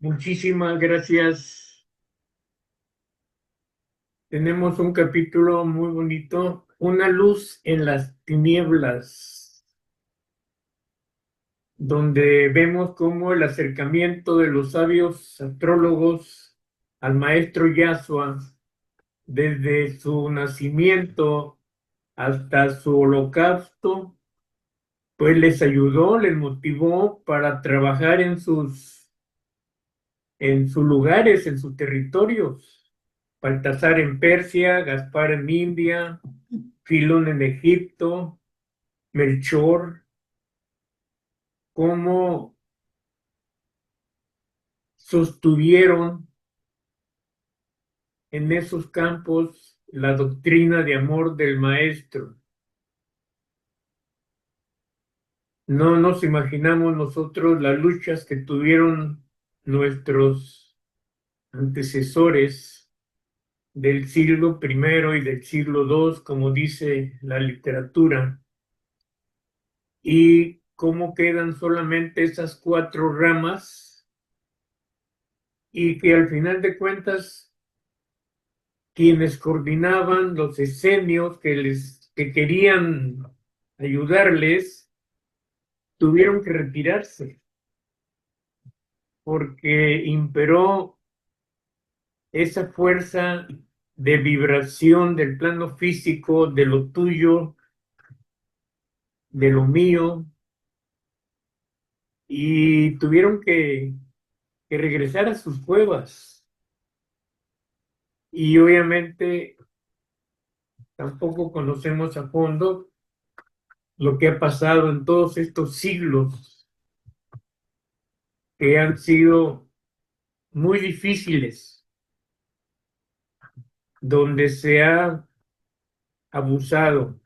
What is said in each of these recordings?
Muchísimas gracias. Tenemos un capítulo muy bonito, Una luz en las tinieblas, donde vemos cómo el acercamiento de los sabios astrólogos al maestro Yahshua, desde su nacimiento hasta su holocausto, pues les ayudó, les motivó para trabajar en sus lugares, en sus territorios. Baltasar en Persia, Gaspar en India, Filón en Egipto, Melchor, cómo sostuvieron en esos campos la doctrina de amor del Maestro. No nos imaginamos nosotros las luchas que tuvieron nuestros antecesores del siglo primero y del siglo II, como dice la literatura, y cómo quedan solamente esas cuatro ramas y que al final de cuentas quienes coordinaban los esenios que querían ayudarles tuvieron que retirarse porque imperó esa fuerza de vibración del plano físico, de lo tuyo, de lo mío, y tuvieron que regresar a sus cuevas. Y obviamente tampoco conocemos a fondo lo que ha pasado en todos estos siglos que han sido muy difíciles, donde se ha abusado.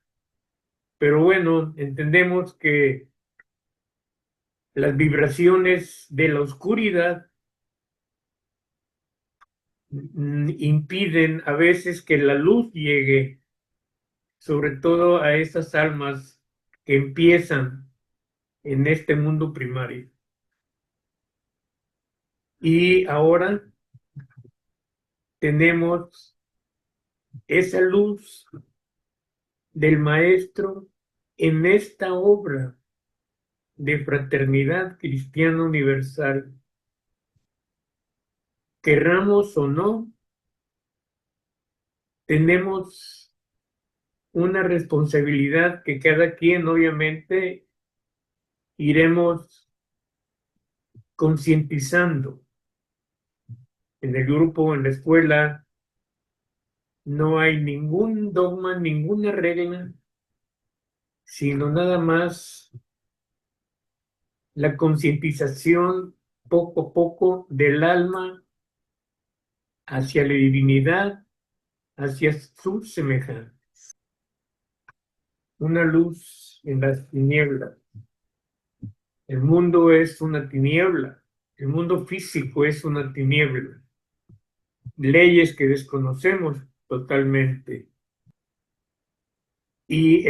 Pero bueno, entendemos que las vibraciones de la oscuridad impiden a veces que la luz llegue, sobre todo a esas almas que empiezan en este mundo primario. Y ahora tenemos esa luz del Maestro en esta obra de fraternidad cristiana universal. Querramos o no, tenemos una responsabilidad que cada quien obviamente iremos concientizando en el grupo, en la escuela. No hay ningún dogma, ninguna regla, sino nada más la concientización poco a poco del alma hacia la divinidad, hacia su semejanza. Una luz en las tinieblas. El mundo es una tiniebla, el mundo físico es una tiniebla, leyes que desconocemos totalmente. Y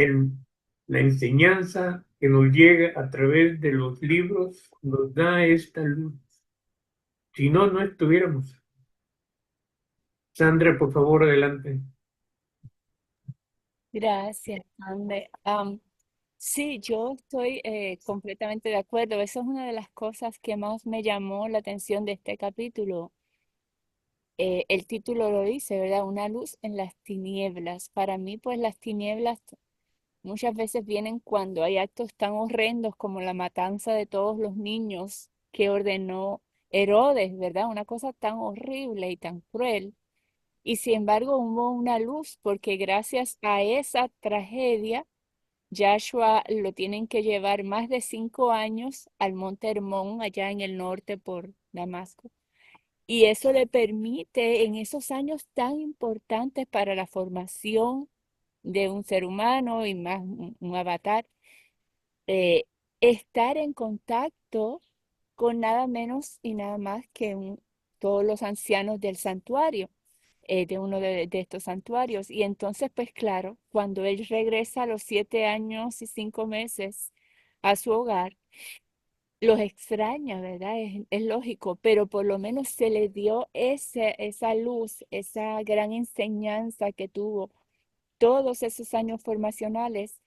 la enseñanza que nos llega a través de los libros nos da esta luz. Si no, no estuviéramos. Sandra, por favor, adelante. Gracias, Ande. Sí, yo estoy completamente de acuerdo. Esa es una de las cosas que más me llamó la atención de este capítulo. El título lo dice, ¿verdad? Una luz en las tinieblas. Para mí, pues las tinieblas muchas veces vienen cuando hay actos tan horrendos como la matanza de todos los niños que ordenó Herodes, ¿verdad? Una cosa tan horrible y tan cruel. Y sin embargo, hubo una luz porque gracias a esa tragedia, Joshua lo tienen que llevar más de 5 años al Monte Hermón, allá en el norte por Damasco. Y eso le permite, en esos años tan importantes para la formación de un ser humano y más un avatar, eh, estar en contacto con nada menos y nada más que todos los ancianos del santuario, de uno de estos santuarios. Y entonces, pues claro, cuando él regresa a los 7 años y 5 meses a su hogar, los extraña, ¿verdad? Es lógico, pero por lo menos se le dio esa luz, esa gran enseñanza que tuvo todos esos años formacionales,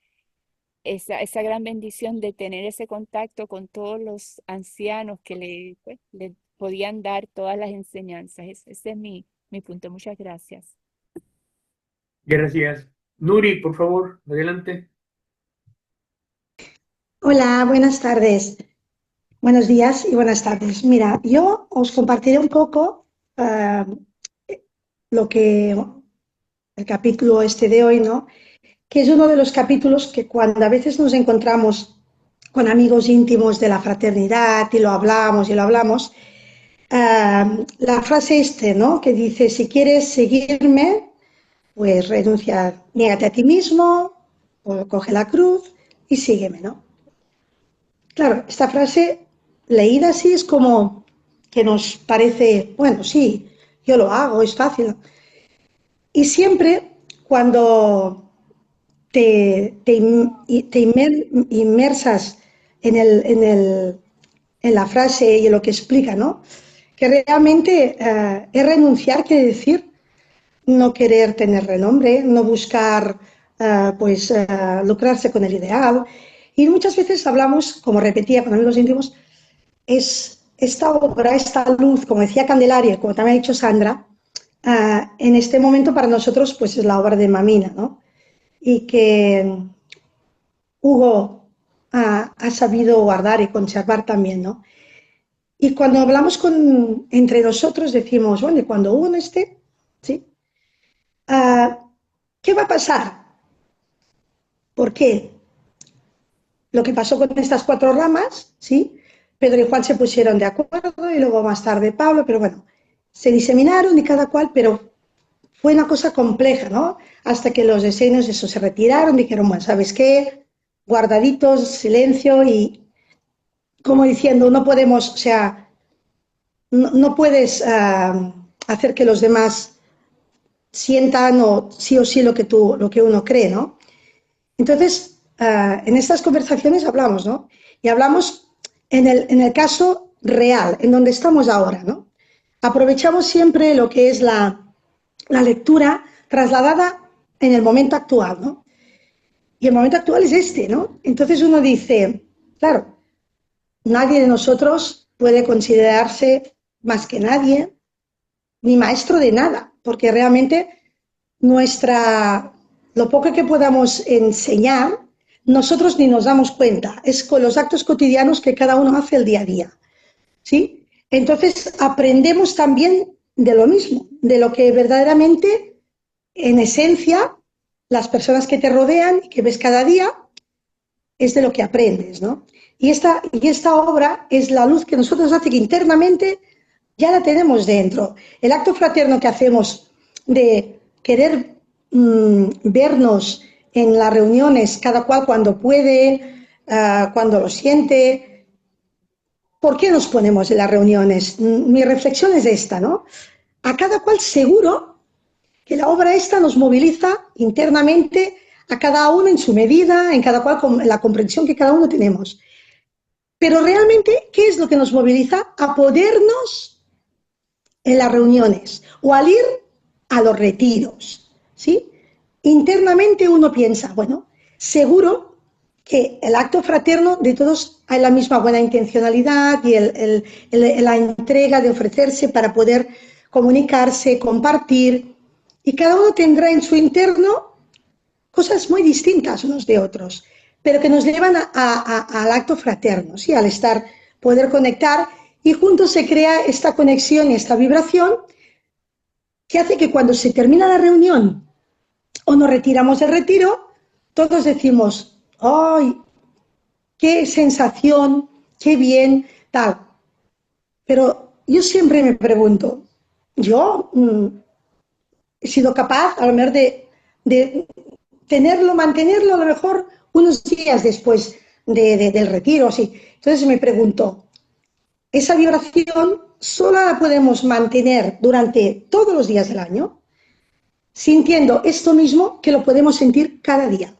esa gran bendición de tener ese contacto con todos los ancianos que pues, le podían dar todas las enseñanzas. Ese es mi punto. Muchas gracias. Gracias. Nuri, por favor, adelante. Hola, buenas tardes. Buenos días y buenas tardes. Mira, yo os compartiré un poco lo que el capítulo este de hoy, ¿no? Que es uno de los capítulos que cuando a veces nos encontramos con amigos íntimos de la fraternidad y lo hablamos, la frase este, ¿no? Que dice, si quieres seguirme, pues renuncia, niégate a ti mismo, o coge la cruz y sígueme, ¿no? Claro, esta frase leída así es como que nos parece, bueno, sí, yo lo hago, es fácil. Y siempre cuando te inmersas en la frase y en lo que explica, ¿no? Que realmente es renunciar, quiere decir no querer tener renombre, no buscar lucrarse con el ideal. Y muchas veces hablamos, como repetía con amigos íntimos, es esta obra, esta luz, como decía Candelaria, como también ha dicho Sandra, en este momento para nosotros pues es la obra de Mamina, ¿no? Y que Hugo ha sabido guardar y conservar también, ¿no? Y cuando hablamos entre nosotros decimos, bueno, y cuando Hugo no esté, ¿sí? ¿Qué va a pasar? ¿Por qué? Lo que pasó con estas cuatro ramas, ¿sí? Pedro y Juan se pusieron de acuerdo y luego más tarde Pablo, pero bueno, se diseminaron y cada cual, pero fue una cosa compleja, ¿no? Hasta que los diseños eso se retiraron, dijeron, bueno, ¿sabes qué? Guardaditos, silencio y como diciendo, no podemos, o sea, no puedes hacer que los demás sientan o sí lo que uno cree, ¿no? Entonces, en estas conversaciones hablamos, ¿no? Y hablamos en el caso real, en donde estamos ahora, ¿no? Aprovechamos siempre lo que es la lectura trasladada en el momento actual, ¿no? Y el momento actual es este, ¿no? Entonces uno dice, claro, nadie de nosotros puede considerarse más que nadie, ni maestro de nada, porque realmente nuestra, lo poco que podamos enseñar, nosotros ni nos damos cuenta. Es con los actos cotidianos que cada uno hace el día a día, ¿sí? Entonces aprendemos también de lo mismo, de lo que verdaderamente, en esencia, las personas que te rodean y que ves cada día, es de lo que aprendes, ¿no? Y esta obra es la luz que nosotros hace que internamente ya la tenemos dentro. El acto fraterno que hacemos de querer vernos en las reuniones, cada cual cuando puede, cuando lo siente. ¿Por qué nos ponemos en las reuniones? Mi reflexión es esta, ¿no? A cada cual seguro que la obra esta nos moviliza internamente a cada uno en su medida, en cada cual con la comprensión que cada uno tenemos. Pero realmente, ¿qué es lo que nos moviliza? A podernos en las reuniones o al ir a los retiros, ¿sí? Internamente uno piensa, bueno, seguro que el acto fraterno de todos hay la misma buena intencionalidad y la entrega de ofrecerse para poder comunicarse, compartir, y cada uno tendrá en su interno cosas muy distintas unos de otros, pero que nos llevan al acto fraterno, ¿sí? Al estar, poder conectar y juntos se crea esta conexión y esta vibración que hace que cuando se termina la reunión o nos retiramos del retiro, todos decimos, ¡ay, qué sensación, qué bien, tal! Pero yo siempre me pregunto, yo he sido capaz a lo mejor de tenerlo, mantenerlo a lo mejor unos días después del retiro, así. Entonces me pregunto, esa vibración solo la podemos mantener durante todos los días del año, sintiendo esto mismo que lo podemos sentir cada día,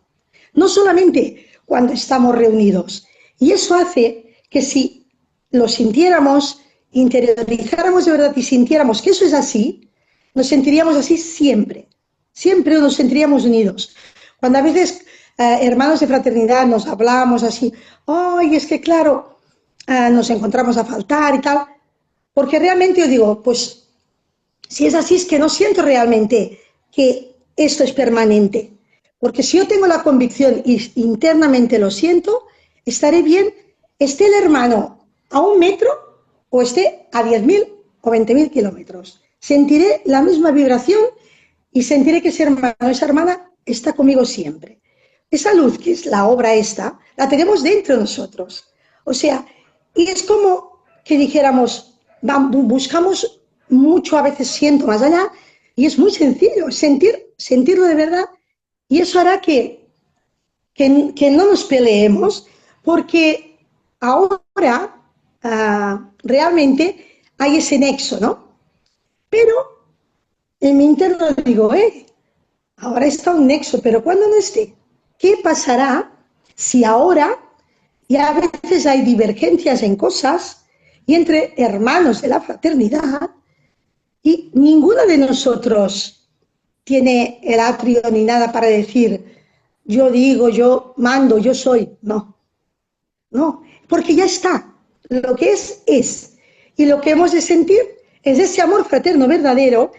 no solamente cuando estamos reunidos. Y eso hace que si lo sintiéramos, interiorizáramos de verdad y sintiéramos que eso es así, nos sentiríamos así siempre. Siempre nos sentiríamos unidos. Cuando a veces hermanos de fraternidad nos hablamos así, ¡ay, es que claro, nos encontramos a faltar y tal! Porque realmente yo digo, pues si es así es que no siento realmente que esto es permanente. Porque si yo tengo la convicción y internamente lo siento, estaré bien, esté el hermano a 1 metro o esté a 10.000 o 20.000 kilómetros. Sentiré la misma vibración y sentiré que ese hermano o esa hermana está conmigo siempre. Esa luz, que es la obra esta, la tenemos dentro de nosotros. O sea, y es como que dijéramos, buscamos mucho, a veces siento más allá, y es muy sencillo, sentirlo de verdad, y eso hará que no nos peleemos, porque ahora realmente hay ese nexo, ¿no? Pero en mi interno digo, ahora está un nexo, pero cuando no esté, ¿qué pasará si ahora ya a veces hay divergencias en cosas y entre hermanos de la fraternidad y ninguno de nosotros tiene el atrio ni nada para decir yo digo, yo mando, yo soy? No, no, porque ya está. Lo que es. Y lo que hemos de sentir es ese amor fraterno verdadero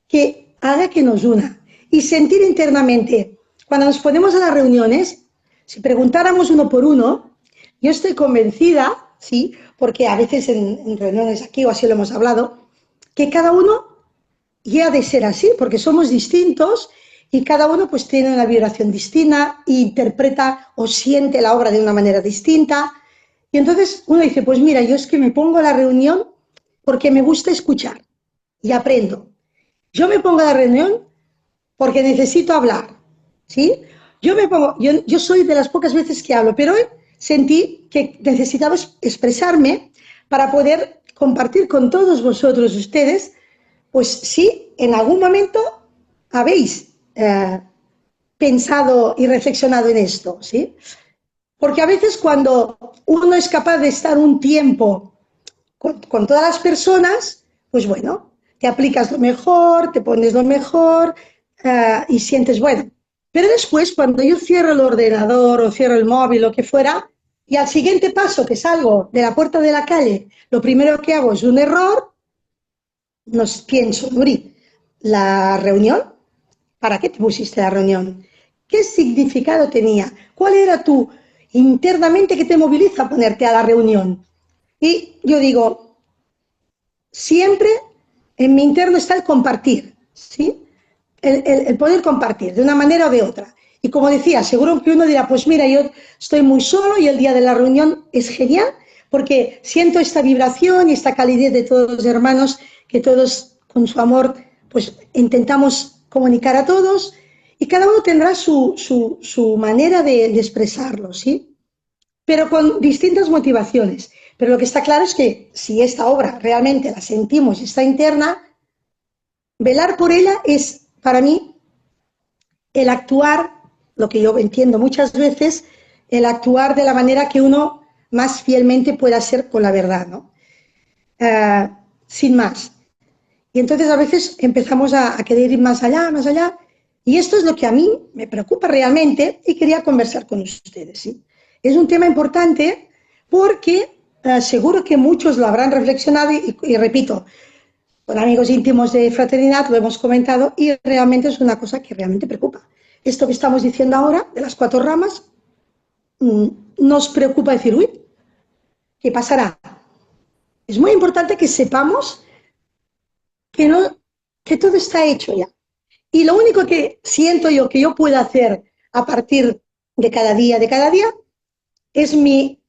que haga que nos una. Y sentir internamente, cuando nos ponemos a las reuniones, si preguntáramos uno por uno, yo estoy convencida, ¿sí? Porque a veces en reuniones aquí o así lo hemos hablado, que cada uno ya ha de ser así, porque somos distintos y cada uno pues tiene una vibración distinta, e interpreta o siente la obra de una manera distinta. Y entonces uno dice, pues mira, yo es que me pongo a la reunión porque me gusta escuchar y aprendo. Yo me pongo a la reunión porque necesito hablar, ¿sí? Yo soy de las pocas veces que hablo, pero hoy sentí que necesitaba expresarme para poder compartir con todos vosotros, ustedes, pues sí, en algún momento habéis pensado y reflexionado en esto, ¿sí? Porque a veces cuando uno es capaz de estar un tiempo con todas las personas, pues bueno, te aplicas lo mejor, te pones lo mejor y sientes bueno. Pero después, cuando yo cierro el ordenador o cierro el móvil, lo que fuera, y al siguiente paso que salgo de la puerta de la calle, lo primero que hago es un error, nos pienso, Nuri, la reunión, ¿para qué te pusiste la reunión? ¿Qué significado tenía? ¿Cuál era tú internamente que te moviliza a ponerte a la reunión? Y yo digo, siempre en mi interno está el compartir, ¿sí? El poder compartir de una manera o de otra. Y como decía, seguro que uno dirá, pues mira, yo estoy muy solo y el día de la reunión es genial porque siento esta vibración y esta calidez de todos los hermanos que todos con su amor pues intentamos comunicar a todos y cada uno tendrá su manera de expresarlo, ¿sí? Pero con distintas motivaciones. Pero lo que está claro es que si esta obra realmente la sentimos y está interna, velar por ella es para mí el actuar, lo que yo entiendo muchas veces, el actuar de la manera que uno más fielmente pueda ser con la verdad, ¿no? Sin más. Y entonces a veces empezamos a querer ir más allá, y esto es lo que a mí me preocupa realmente y quería conversar con ustedes, ¿sí? Es un tema importante porque seguro que muchos lo habrán reflexionado y repito, con amigos íntimos de fraternidad lo hemos comentado y realmente es una cosa que realmente preocupa. Esto que estamos diciendo ahora, de las 4 ramas, nos preocupa decir, uy, ¿qué pasará? Es muy importante que sepamos que todo está hecho ya. Y lo único que siento yo que yo puedo hacer a partir de cada día, es mi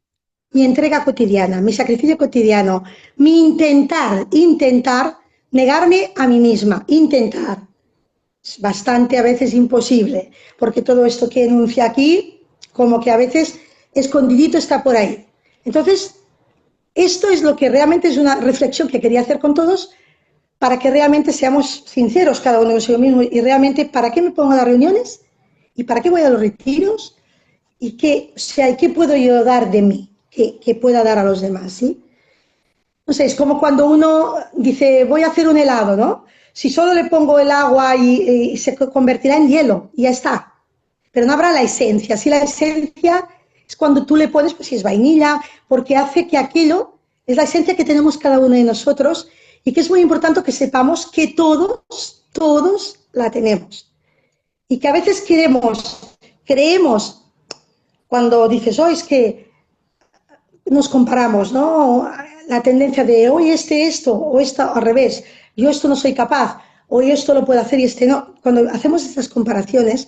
entrega cotidiana, mi sacrificio cotidiano, mi intentar negarme a mí misma, intentar. Es bastante a veces imposible, porque todo esto que enuncia aquí, como que a veces escondidito está por ahí. Entonces, esto es lo que realmente es una reflexión que quería hacer con todos, para que realmente seamos sinceros cada uno consigo mismo y realmente para qué me pongo a las reuniones y para qué voy a los retiros y qué puedo yo dar de mí, que pueda dar a los demás, ¿sí? no sé, es como cuando uno dice, voy a hacer un helado, ¿no? Si solo le pongo el agua y se convertirá en hielo, y ya está. Pero no habrá la esencia. Si la esencia es cuando tú le pones, pues si es vainilla, porque hace que aquello es la esencia que tenemos cada uno de nosotros y que es muy importante que sepamos que todos la tenemos. Y que a veces creemos, cuando dices, oh, es que nos comparamos, ¿no? La tendencia de hoy esto, o esto al revés, yo esto no soy capaz, hoy esto lo puedo hacer y este no. Cuando hacemos estas comparaciones,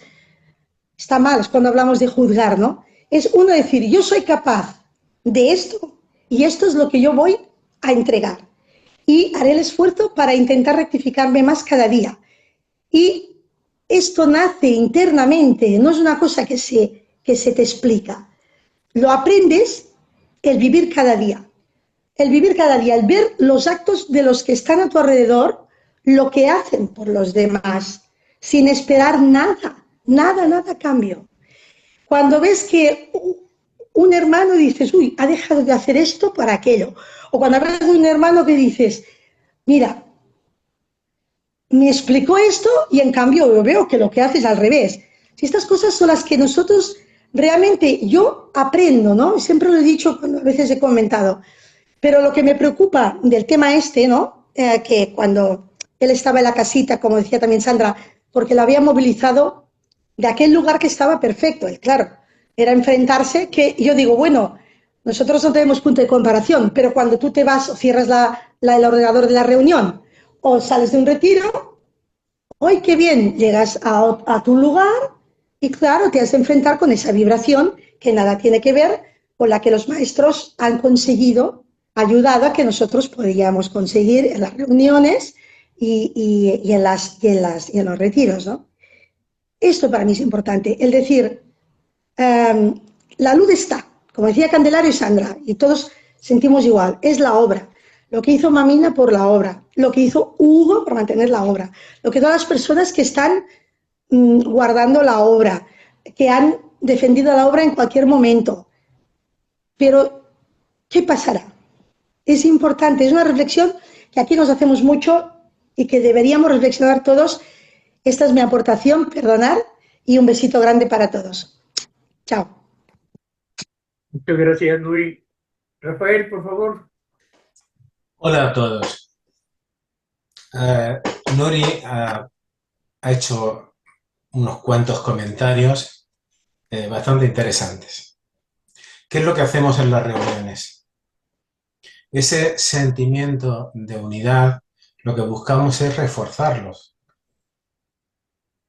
está mal, es cuando hablamos de juzgar, ¿no? Es uno decir, yo soy capaz de esto y esto es lo que yo voy a entregar. Y haré el esfuerzo para intentar rectificarme más cada día. Y esto nace internamente, no es una cosa que se te explica. Lo aprendes el vivir cada día. El vivir cada día, el ver los actos de los que están a tu alrededor, lo que hacen por los demás, sin esperar nada a cambio. Cuando ves que un hermano dices, uy, ha dejado de hacer esto para aquello. O cuando ves de un hermano que dices, mira, me explicó esto y en cambio yo veo que lo que hace es al revés. Si estas cosas son las que nosotros realmente yo aprendo, ¿no? Siempre lo he dicho, a veces he comentado, pero lo que me preocupa del tema este, ¿no? Que cuando él estaba en la casita, como decía también Sandra, porque lo había movilizado de aquel lugar que estaba perfecto, él, claro, era enfrentarse que yo digo, bueno, nosotros no tenemos punto de comparación, pero cuando tú te vas o cierras el ordenador de la reunión o sales de un retiro, ¡ay, qué bien! Llegas a tu lugar y claro, te has de enfrentar con esa vibración que nada tiene que ver con la que los maestros han conseguido, ayudado a que nosotros podíamos conseguir en las reuniones y en los retiros, ¿no? Esto para mí es importante, el decir, la luz está, como decía Candelario y Sandra, y todos sentimos igual, es la obra. Lo que hizo Mamina por la obra, lo que hizo Hugo por mantener la obra, lo que todas las personas que están guardando la obra, que han defendido la obra en cualquier momento. Pero, ¿qué pasará? Es importante, es una reflexión que aquí nos hacemos mucho y que deberíamos reflexionar todos. Esta es mi aportación, perdonar, y un besito grande para todos. Chao. Muchas gracias, Nuri. Rafael, por favor. Hola a todos. Nuri ha hecho unos cuantos comentarios bastante interesantes. ¿Qué es lo que hacemos en las reuniones? Ese sentimiento de unidad, lo que buscamos es reforzarlos.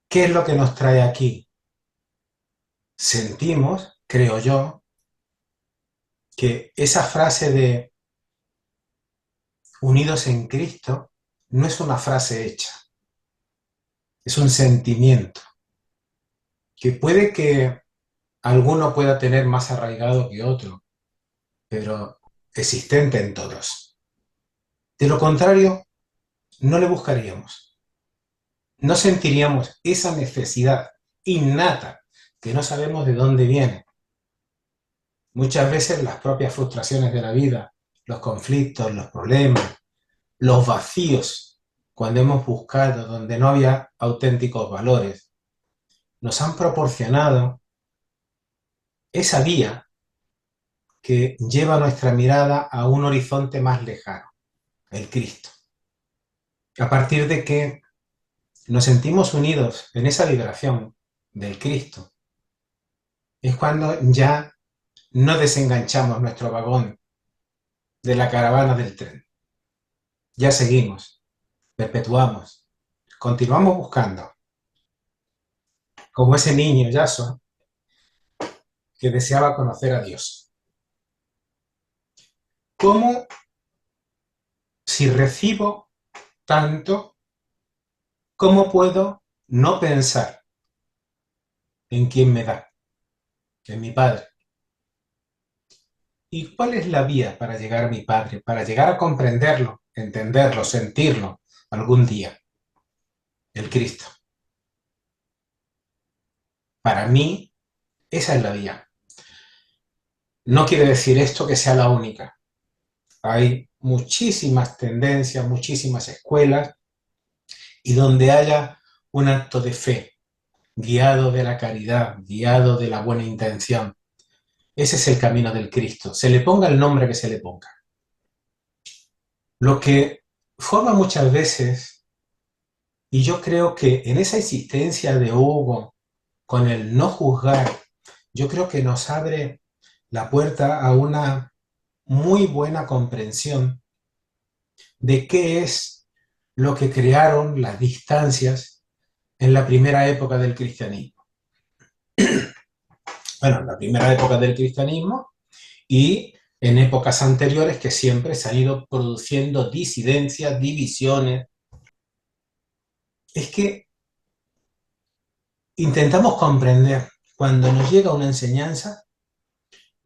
¿Qué es lo que nos trae aquí? Sentimos, creo yo, que esa frase de unidos en Cristo no es una frase hecha, es un sentimiento que puede que alguno pueda tener más arraigado que otro, pero existente en todos. De lo contrario, no le buscaríamos. No sentiríamos esa necesidad innata que no sabemos de dónde viene. Muchas veces las propias frustraciones de la vida, los conflictos, los problemas, los vacíos, cuando hemos buscado donde no había auténticos valores, nos han proporcionado esa vía que lleva nuestra mirada a un horizonte más lejano, el Cristo. A partir de que nos sentimos unidos en esa vibración del Cristo, es cuando ya no desenganchamos nuestro vagón de la caravana del tren. Ya seguimos, perpetuamos, continuamos buscando, como ese niño Yaso que deseaba conocer a Dios. ¿Cómo, si recibo tanto, cómo puedo no pensar en quien me da, en mi Padre? ¿Y cuál es la vía para llegar a mi Padre, para llegar a comprenderlo, entenderlo, sentirlo algún día? El Cristo. Para mí, esa es la vía. No quiere decir esto que sea la única. Hay muchísimas tendencias, muchísimas escuelas, y donde haya un acto de fe, guiado de la caridad, guiado de la buena intención. Ese es el camino del Cristo, se le ponga el nombre que se le ponga. Lo que forma muchas veces, y yo creo que en esa insistencia de Hugo con el no juzgar, yo creo que nos abre la puerta a una muy buena comprensión de qué es lo que crearon las distancias en la primera época del cristianismo. Bueno, en la primera época del cristianismo y en épocas anteriores que siempre se han ido produciendo disidencias, divisiones. Es que intentamos comprender cuando nos llega una enseñanza,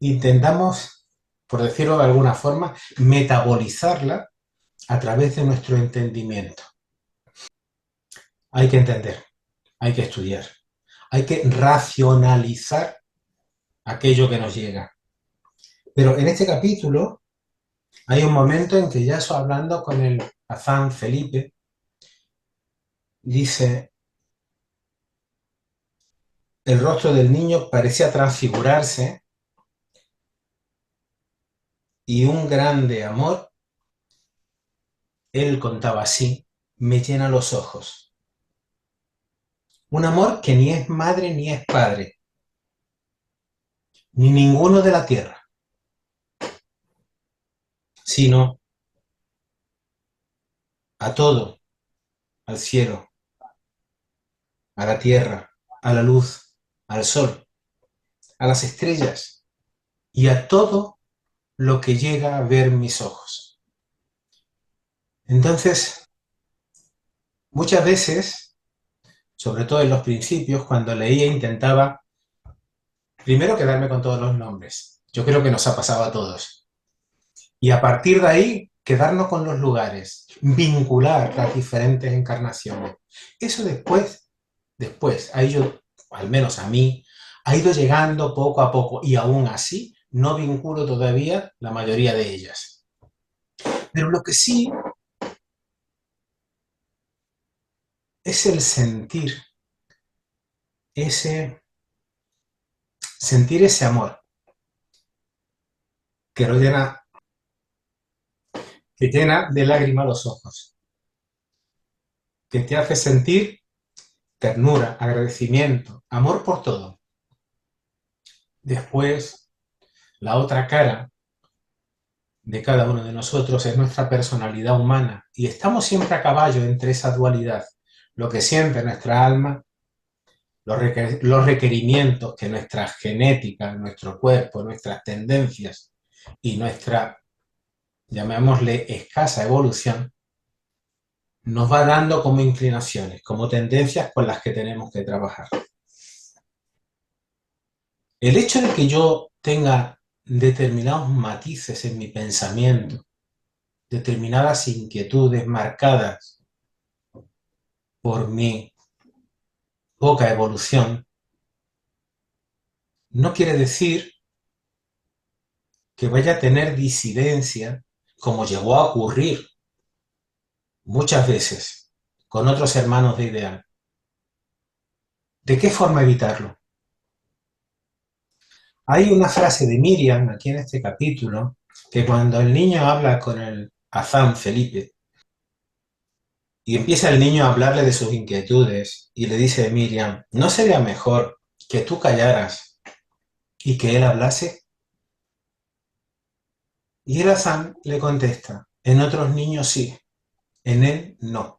intentamos, por decirlo de alguna forma, metabolizarla a través de nuestro entendimiento. Hay que entender, hay que estudiar, hay que racionalizar aquello que nos llega. Pero en este capítulo hay un momento en que Yaso, hablando con el azán Felipe, dice: el rostro del niño parecía transfigurarse y un grande amor, él contaba así, me llena los ojos. Un amor que ni es madre ni es padre, ni ninguno de la tierra, sino a todo, al cielo, a la tierra, a la luz, al sol, a las estrellas y a todo lo que llega a ver mis ojos. Entonces, muchas veces, sobre todo en los principios, cuando leía intentaba primero quedarme con todos los nombres. Yo creo que nos ha pasado a todos. Y a partir de ahí, quedarnos con los lugares, vincular las diferentes encarnaciones. Eso después, a ello, al menos a mí, ha ido llegando poco a poco y aún así no vinculo todavía la mayoría de ellas. Pero lo que sí es el sentir ese amor que lo llena, que llena de lágrimas los ojos, que te hace sentir ternura, agradecimiento, amor por todo. Después, la otra cara de cada uno de nosotros es nuestra personalidad humana y estamos siempre a caballo entre esa dualidad, lo que siente nuestra alma, los requerimientos que nuestra genética, nuestro cuerpo, nuestras tendencias y nuestra, llamémosle, escasa evolución, nos va dando como inclinaciones, como tendencias con las que tenemos que trabajar. El hecho de que yo tenga determinados matices en mi pensamiento, determinadas inquietudes marcadas por mi poca evolución, no quiere decir que vaya a tener disidencia, como llegó a ocurrir muchas veces con otros hermanos de ideal. ¿De qué forma evitarlo? Hay una frase de Miriam aquí en este capítulo que cuando el niño habla con el azán Felipe y empieza el niño a hablarle de sus inquietudes y le dice a Miriam, ¿no sería mejor que tú callaras y que él hablase? Y el azán le contesta, en otros niños sí, en él no.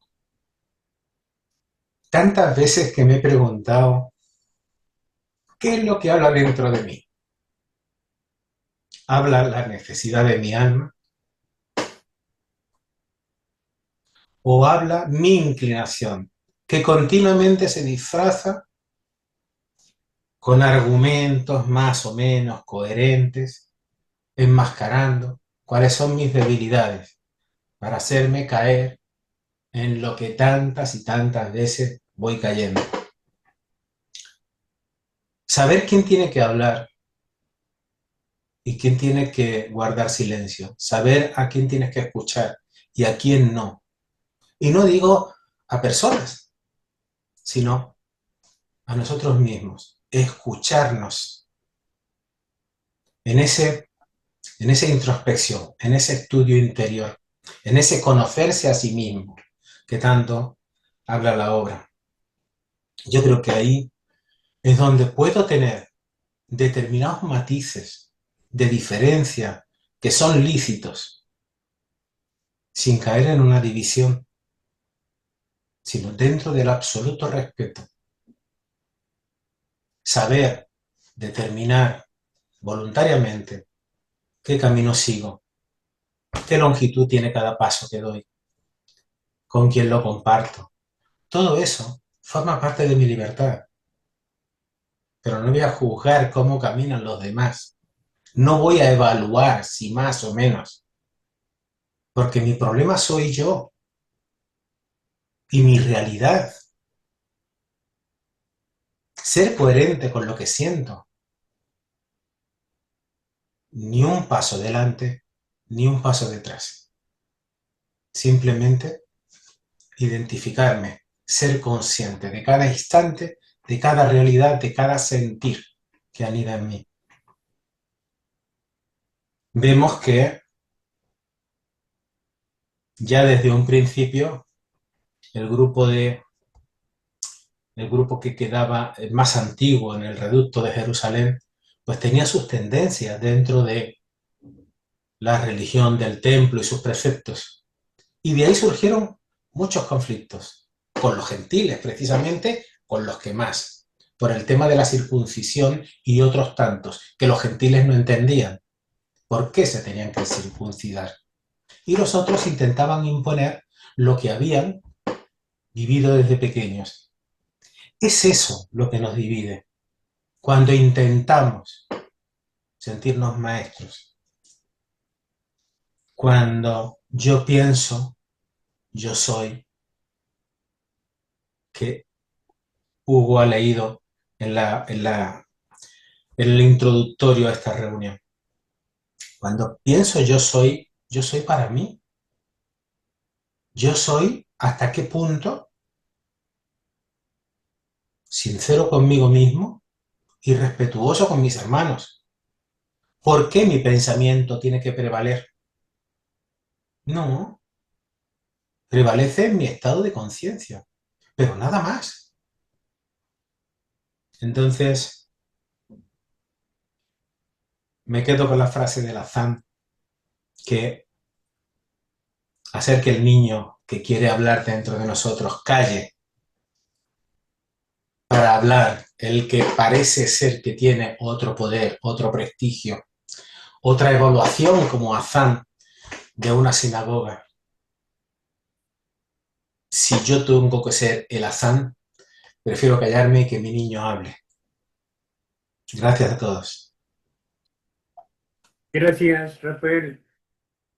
Tantas veces que me he preguntado, ¿qué es lo que habla dentro de mí? ¿Habla la necesidad de mi alma? ¿O habla mi inclinación, que continuamente se disfraza con argumentos más o menos coherentes, enmascarando cuáles son mis debilidades, para hacerme caer en lo que tantas y tantas veces voy cayendo? Saber quién tiene que hablar y quién tiene que guardar silencio, saber a quién tienes que escuchar y a quién no. Y no digo a personas, sino a nosotros mismos, escucharnos en esa introspección, en ese estudio interior, en ese conocerse a sí mismo que tanto habla la obra. Yo creo que ahí es donde puedo tener determinados matices de diferencia que son lícitos, sin caer en una división, sino dentro del absoluto respeto. Saber determinar voluntariamente qué camino sigo, qué longitud tiene cada paso que doy, con quién lo comparto. Todo eso forma parte de mi libertad, pero no voy a juzgar cómo caminan los demás. No voy a evaluar si más o menos, porque mi problema soy yo y mi realidad. Ser coherente con lo que siento. Ni un paso delante, ni un paso detrás. Simplemente identificarme, ser consciente de cada instante, de cada realidad, de cada sentir que anida en mí. Vemos que ya desde un principio el grupo que quedaba más antiguo en el reducto de Jerusalén, pues tenía sus tendencias dentro de la religión del templo y sus preceptos. Y de ahí surgieron muchos conflictos, con los gentiles precisamente, con los que más, por el tema de la circuncisión y otros tantos, que los gentiles no entendían por qué se tenían que circuncidar. Y los otros intentaban imponer lo que habían vivido desde pequeños. Es eso lo que nos divide, cuando intentamos sentirnos maestros, cuando yo pienso, yo soy, que Hugo ha leído en el introductorio a esta reunión. Cuando pienso yo soy para mí. Yo soy hasta qué punto sincero conmigo mismo y respetuoso con mis hermanos. ¿Por qué mi pensamiento tiene que prevaler? No, prevalece en mi estado de conciencia, pero nada más. Entonces, me quedo con la frase de Lazán, que hacer que el niño que quiere hablar dentro de nosotros calle para hablar, el que parece ser que tiene otro poder, otro prestigio, otra evaluación como azán de una sinagoga. Si yo tengo que ser el azán, prefiero callarme y que mi niño hable. Gracias a todos. Gracias, Rafael.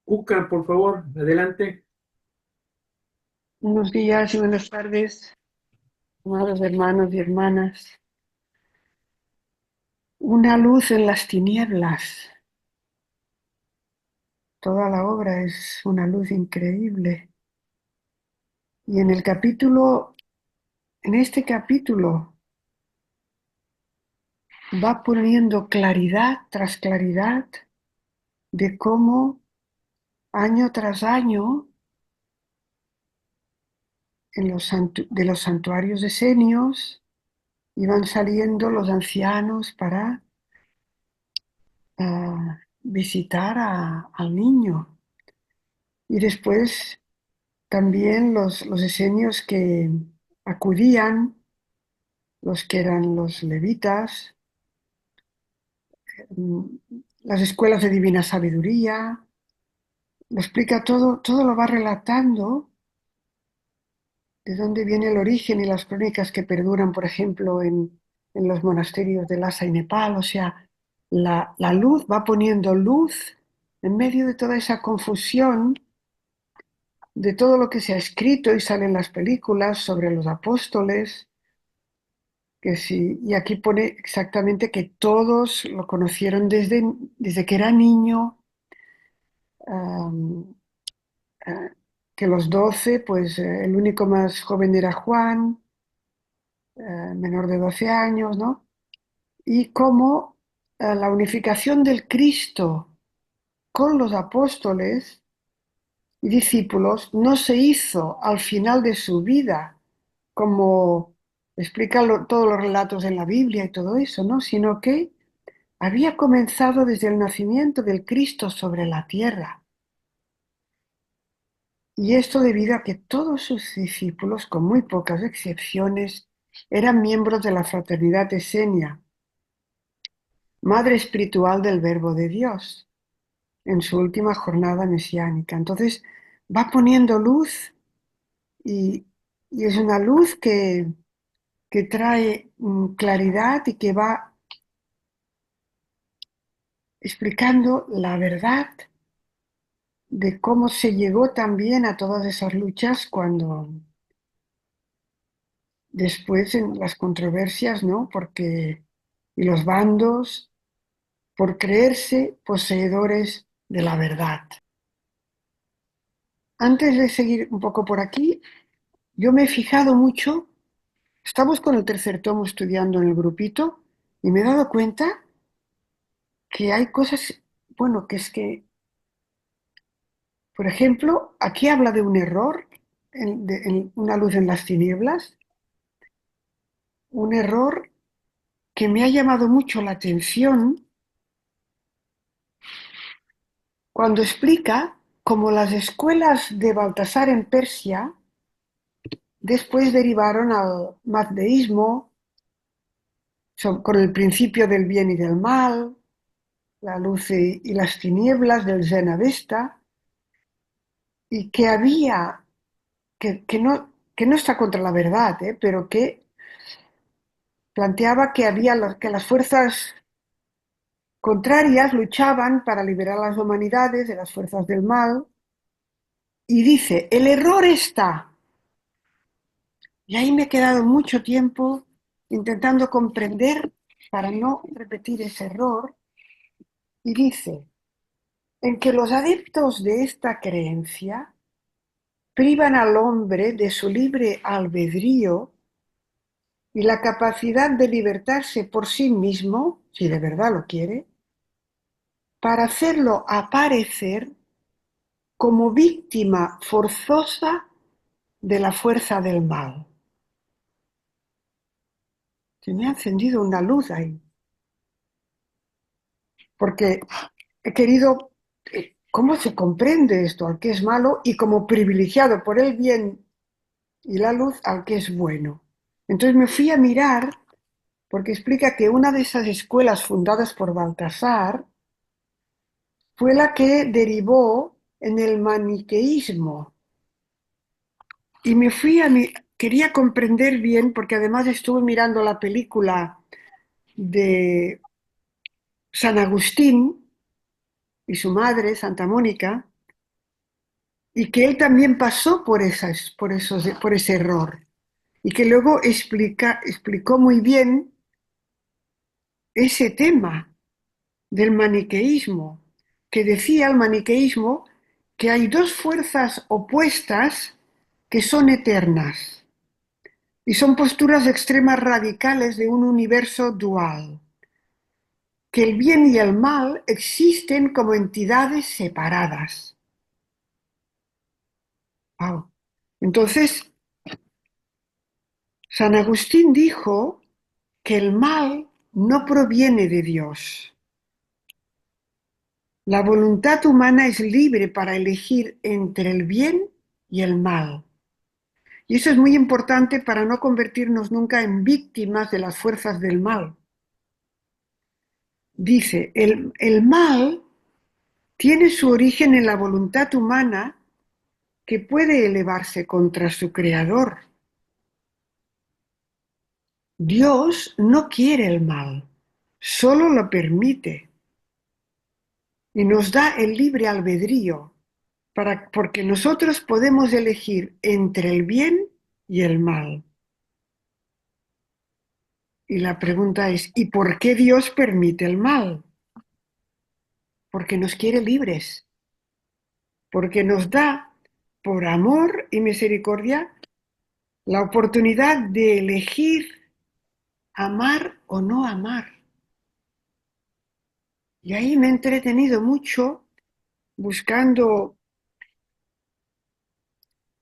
Cuca, por favor, adelante. Buenos días y buenas tardes, amados hermanos y hermanas. Una luz en las tinieblas. Toda la obra es una luz increíble. Y en este capítulo, va poniendo claridad tras claridad de cómo año tras año de los santuarios esenios iban saliendo los ancianos para visitar al niño. Y después también los esenios que acudían, los que eran los levitas, las escuelas de divina sabiduría, lo explica todo, todo lo va relatando, de dónde viene el origen y las crónicas que perduran, por ejemplo, en los monasterios de Lhasa y Nepal. O sea, la luz va poniendo luz en medio de toda esa confusión, de todo lo que se ha escrito y sale en las películas sobre los apóstoles, que sí. Y aquí pone exactamente que todos lo conocieron desde que era niño, am, ah, que los 12, pues el único más joven era Juan, menor de 12 años, ¿no? Y cómo la unificación del Cristo con los apóstoles y discípulos no se hizo al final de su vida, como explican todos los relatos en la Biblia y todo eso, ¿no? Sino que había comenzado desde el nacimiento del Cristo sobre la tierra. Y esto debido a que todos sus discípulos, con muy pocas excepciones, eran miembros de la fraternidad esenia, madre espiritual del Verbo de Dios, en su última jornada mesiánica. Entonces va poniendo luz y, y es una luz que trae claridad y que va explicando la verdad de cómo se llegó también a todas esas luchas cuando después en las controversias, ¿no? Porque y los bandos por creerse poseedores de la verdad. Antes de seguir un poco por aquí, yo me he fijado mucho, estamos con el tercer tomo estudiando en el grupito y me he dado cuenta que hay cosas, bueno, que es que, por ejemplo, aquí habla de un error, en una luz en las tinieblas, un error que me ha llamado mucho la atención cuando explica cómo las escuelas de Baltasar en Persia después derivaron al mazdeísmo con el principio del bien y del mal, la luz y las tinieblas del Zen Avesta, y que había, que no está contra la verdad, pero que planteaba que había que las fuerzas contrarias luchaban para liberar a las humanidades de las fuerzas del mal, y dice, el error está. Y ahí me he quedado mucho tiempo intentando comprender para no repetir ese error, y dice, en que los adeptos de esta creencia privan al hombre de su libre albedrío y la capacidad de libertarse por sí mismo, si de verdad lo quiere, para hacerlo aparecer como víctima forzosa de la fuerza del mal. Se me ha encendido una luz ahí, porque he querido, ¿cómo se comprende esto al que es malo y como privilegiado por el bien y la luz al que es bueno? Entonces me fui a mirar, porque explica que una de esas escuelas fundadas por Baltasar fue la que derivó en el maniqueísmo. Y me fui a quería comprender bien, porque además estuve mirando la película de San Agustín y su madre, Santa Mónica, y que él también pasó por ese error. Y que luego explicó muy bien ese tema del maniqueísmo, que decía el maniqueísmo que hay dos fuerzas opuestas que son eternas y son posturas extremas radicales de un universo dual, que el bien y el mal existen como entidades separadas. Wow. Entonces, San Agustín dijo que el mal no proviene de Dios. La voluntad humana es libre para elegir entre el bien y el mal. Y eso es muy importante para no convertirnos nunca en víctimas de las fuerzas del mal. Dice, el mal tiene su origen en la voluntad humana que puede elevarse contra su creador. Dios no quiere el mal, solo lo permite y nos da el libre albedrío porque nosotros podemos elegir entre el bien y el mal. Y la pregunta es, ¿y por qué Dios permite el mal? Porque nos quiere libres, porque nos da, por amor y misericordia, la oportunidad de elegir amar o no amar. Y ahí me he entretenido mucho buscando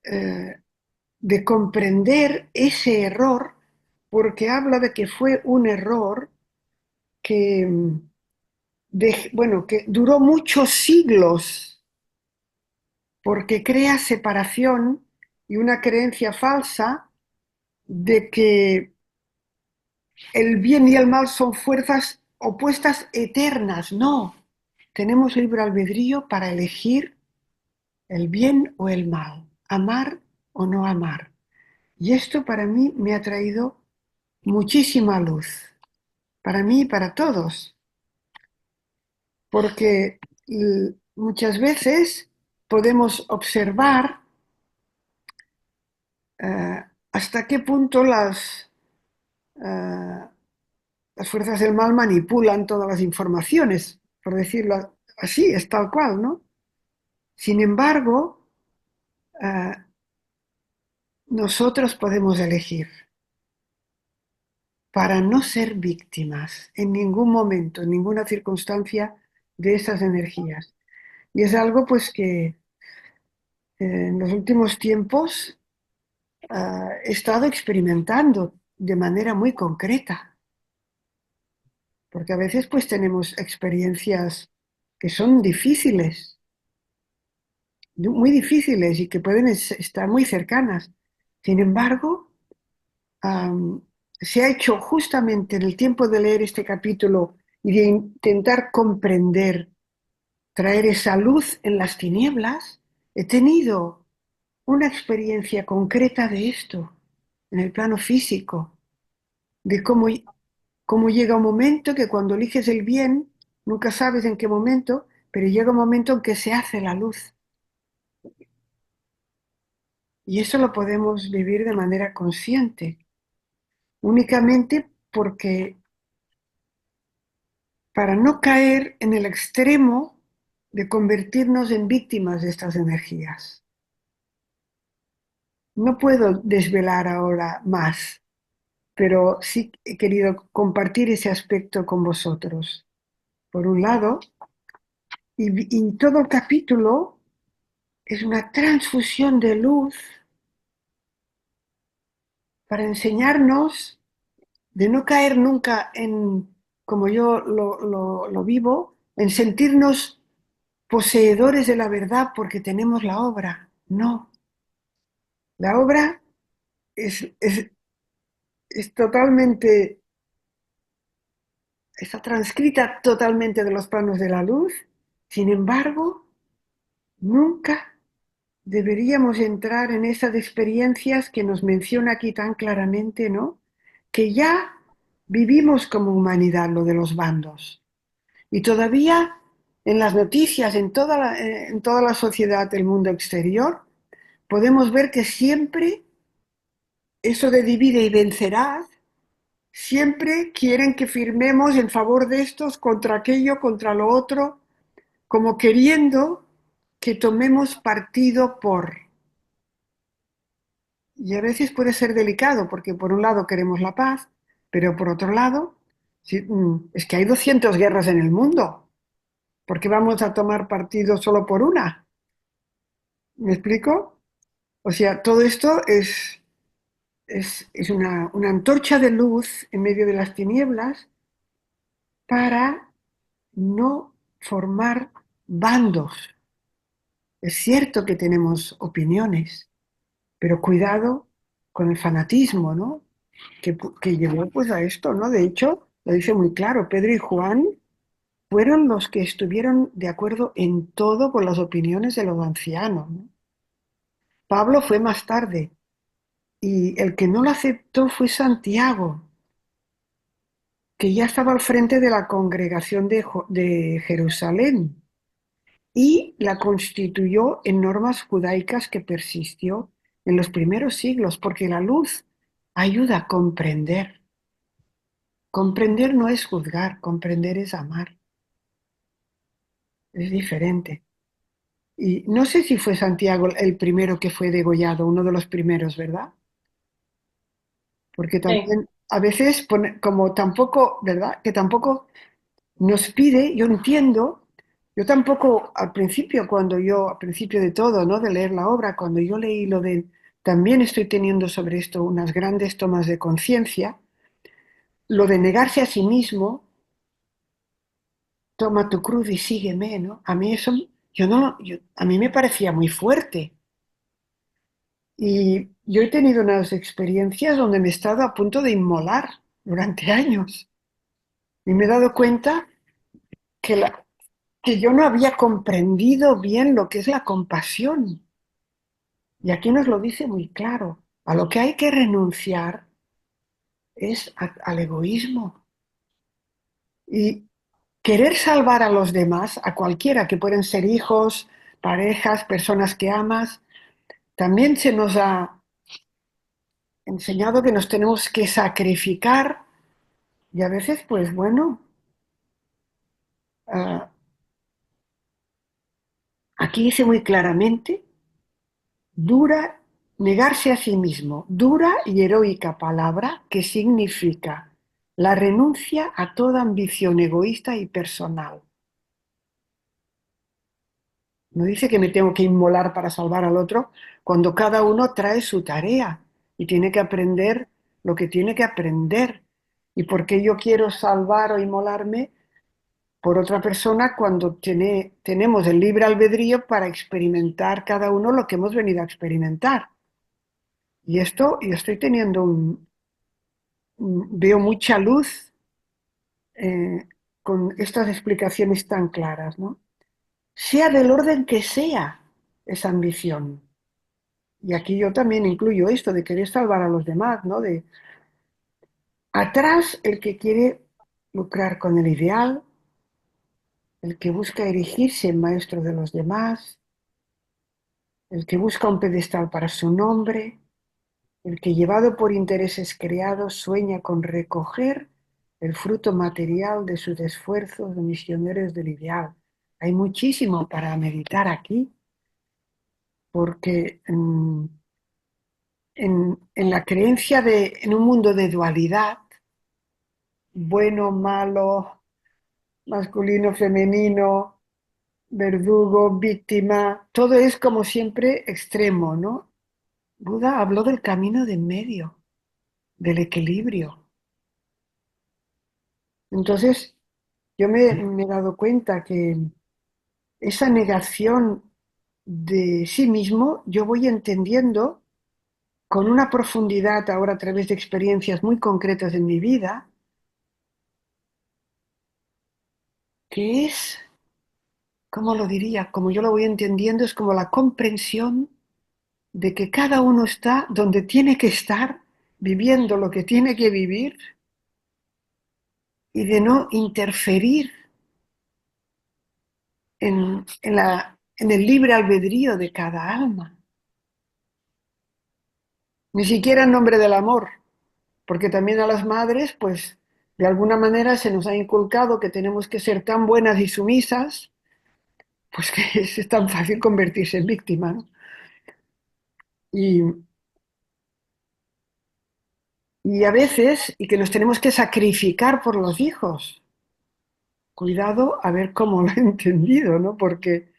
de comprender ese error, porque habla de que fue un error que, bueno, que duró muchos siglos, porque crea separación y una creencia falsa de que el bien y el mal son fuerzas opuestas eternas. No, tenemos libre albedrío para elegir el bien o el mal, amar o no amar. Y esto para mí me ha traído muchísima luz, para mí y para todos, porque muchas veces podemos observar hasta qué punto eh, las fuerzas del mal manipulan todas las informaciones, por decirlo así, es tal cual, ¿no? Sin embargo, eh, nosotros podemos elegir para no ser víctimas en ningún momento, en ninguna circunstancia de esas energías. Y es algo pues que en los últimos tiempos he estado experimentando de manera muy concreta, porque a veces pues tenemos experiencias que son difíciles, muy difíciles y que pueden estar muy cercanas. Sin embargo, se ha hecho justamente en el tiempo de leer este capítulo y de intentar comprender, traer esa luz en las tinieblas, he tenido una experiencia concreta de esto, en el plano físico, de cómo llega un momento que cuando eliges el bien, nunca sabes en qué momento, pero llega un momento en que se hace la luz. Y eso lo podemos vivir de manera consciente, únicamente porque para no caer en el extremo de convertirnos en víctimas de estas energías. No puedo desvelar ahora más, pero sí he querido compartir ese aspecto con vosotros. Por un lado, y todo el capítulo es una transfusión de luz para enseñarnos de no caer nunca en, como yo lo vivo, en sentirnos poseedores de la verdad porque tenemos la obra. No, la obra es totalmente, está transcrita totalmente de los planos de la luz. Sin embargo, nunca deberíamos entrar en esas experiencias que nos menciona aquí tan claramente, ¿no? Que ya vivimos como humanidad lo de los bandos. Y todavía en las noticias, en toda la sociedad del mundo exterior, podemos ver que siempre eso de divide y vencerás, siempre quieren que firmemos en favor de estos, contra aquello, contra lo otro, como queriendo que tomemos partido por. Y a veces puede ser delicado, porque por un lado queremos la paz, pero por otro lado, es que hay 200 guerras en el mundo. ¿Por qué vamos a tomar partido solo por una? ¿Me explico? O sea, todo esto es una antorcha de luz en medio de las tinieblas para no formar bandos. Es cierto que tenemos opiniones, pero cuidado con el fanatismo, ¿no? Que llevó pues a esto, ¿no? De hecho, lo dice muy claro, Pedro y Juan fueron los que estuvieron de acuerdo en todo con las opiniones de los ancianos, ¿no? Pablo fue más tarde y el que no lo aceptó fue Santiago, que ya estaba al frente de la congregación de Jerusalén y la constituyó en normas judaicas que persistió en los primeros siglos, porque la luz ayuda a comprender. Comprender no es juzgar, comprender es amar. Es diferente. Y no sé si fue Santiago el primero que fue degollado, uno de los primeros, ¿verdad? Porque Sí. también a veces, como tampoco, ¿verdad? Que tampoco nos pide, yo entiendo, yo tampoco al principio, al principio de todo, ¿no? De leer la obra, cuando yo leí lo de, también estoy teniendo sobre esto unas grandes tomas de conciencia, lo de negarse a sí mismo, toma tu cruz y sígueme, ¿no? A mí eso, yo no, a mí me parecía muy fuerte. Y yo he tenido unas experiencias donde me he estado a punto de inmolar durante años. Y me he dado cuenta que, que yo no había comprendido bien lo que es la compasión. Y aquí nos lo dice muy claro. A lo que hay que renunciar es al egoísmo. Y querer salvar a los demás, a cualquiera, que pueden ser hijos, parejas, personas que amas, también se nos ha enseñado que nos tenemos que sacrificar y a veces, pues bueno, ah, aquí dice muy claramente, dura, negarse a sí mismo, dura y heroica palabra que significa la renuncia a toda ambición egoísta y personal. No dice que me tengo que inmolar para salvar al otro, cuando cada uno trae su tarea y tiene que aprender lo que tiene que aprender. ¿Y por qué yo quiero salvar o inmolarme por otra persona cuando tenemos el libre albedrío para experimentar cada uno lo que hemos venido a experimentar? Y esto, yo estoy teniendo veo mucha luz con estas explicaciones tan claras, ¿no? Sea del orden que sea esa ambición. Y aquí yo también incluyo esto de querer salvar a los demás, ¿no? De atrás el que quiere lucrar con el ideal, el que busca erigirse en maestro de los demás, el que busca un pedestal para su nombre, el que llevado por intereses creados sueña con recoger el fruto material de sus esfuerzos de misioneros del ideal. Hay muchísimo para meditar aquí, porque en la creencia en un mundo de dualidad, bueno, malo, masculino, femenino, verdugo, víctima, todo es como siempre extremo, ¿no? Buda habló del camino de en medio, del equilibrio. Entonces, yo me he dado cuenta que esa negación de sí mismo, yo voy entendiendo con una profundidad ahora a través de experiencias muy concretas en mi vida, que es, ¿cómo lo diría? Como yo lo voy entendiendo, es como la comprensión de que cada uno está donde tiene que estar, viviendo lo que tiene que vivir y de no interferir en el libre albedrío de cada alma. Ni siquiera en nombre del amor, porque también a las madres, pues de alguna manera se nos ha inculcado que tenemos que ser tan buenas y sumisas, pues que es tan fácil convertirse en víctima, ¿no? Y, y a veces, y que nos tenemos que sacrificar por los hijos. Cuidado a ver cómo lo he entendido, ¿no? Porque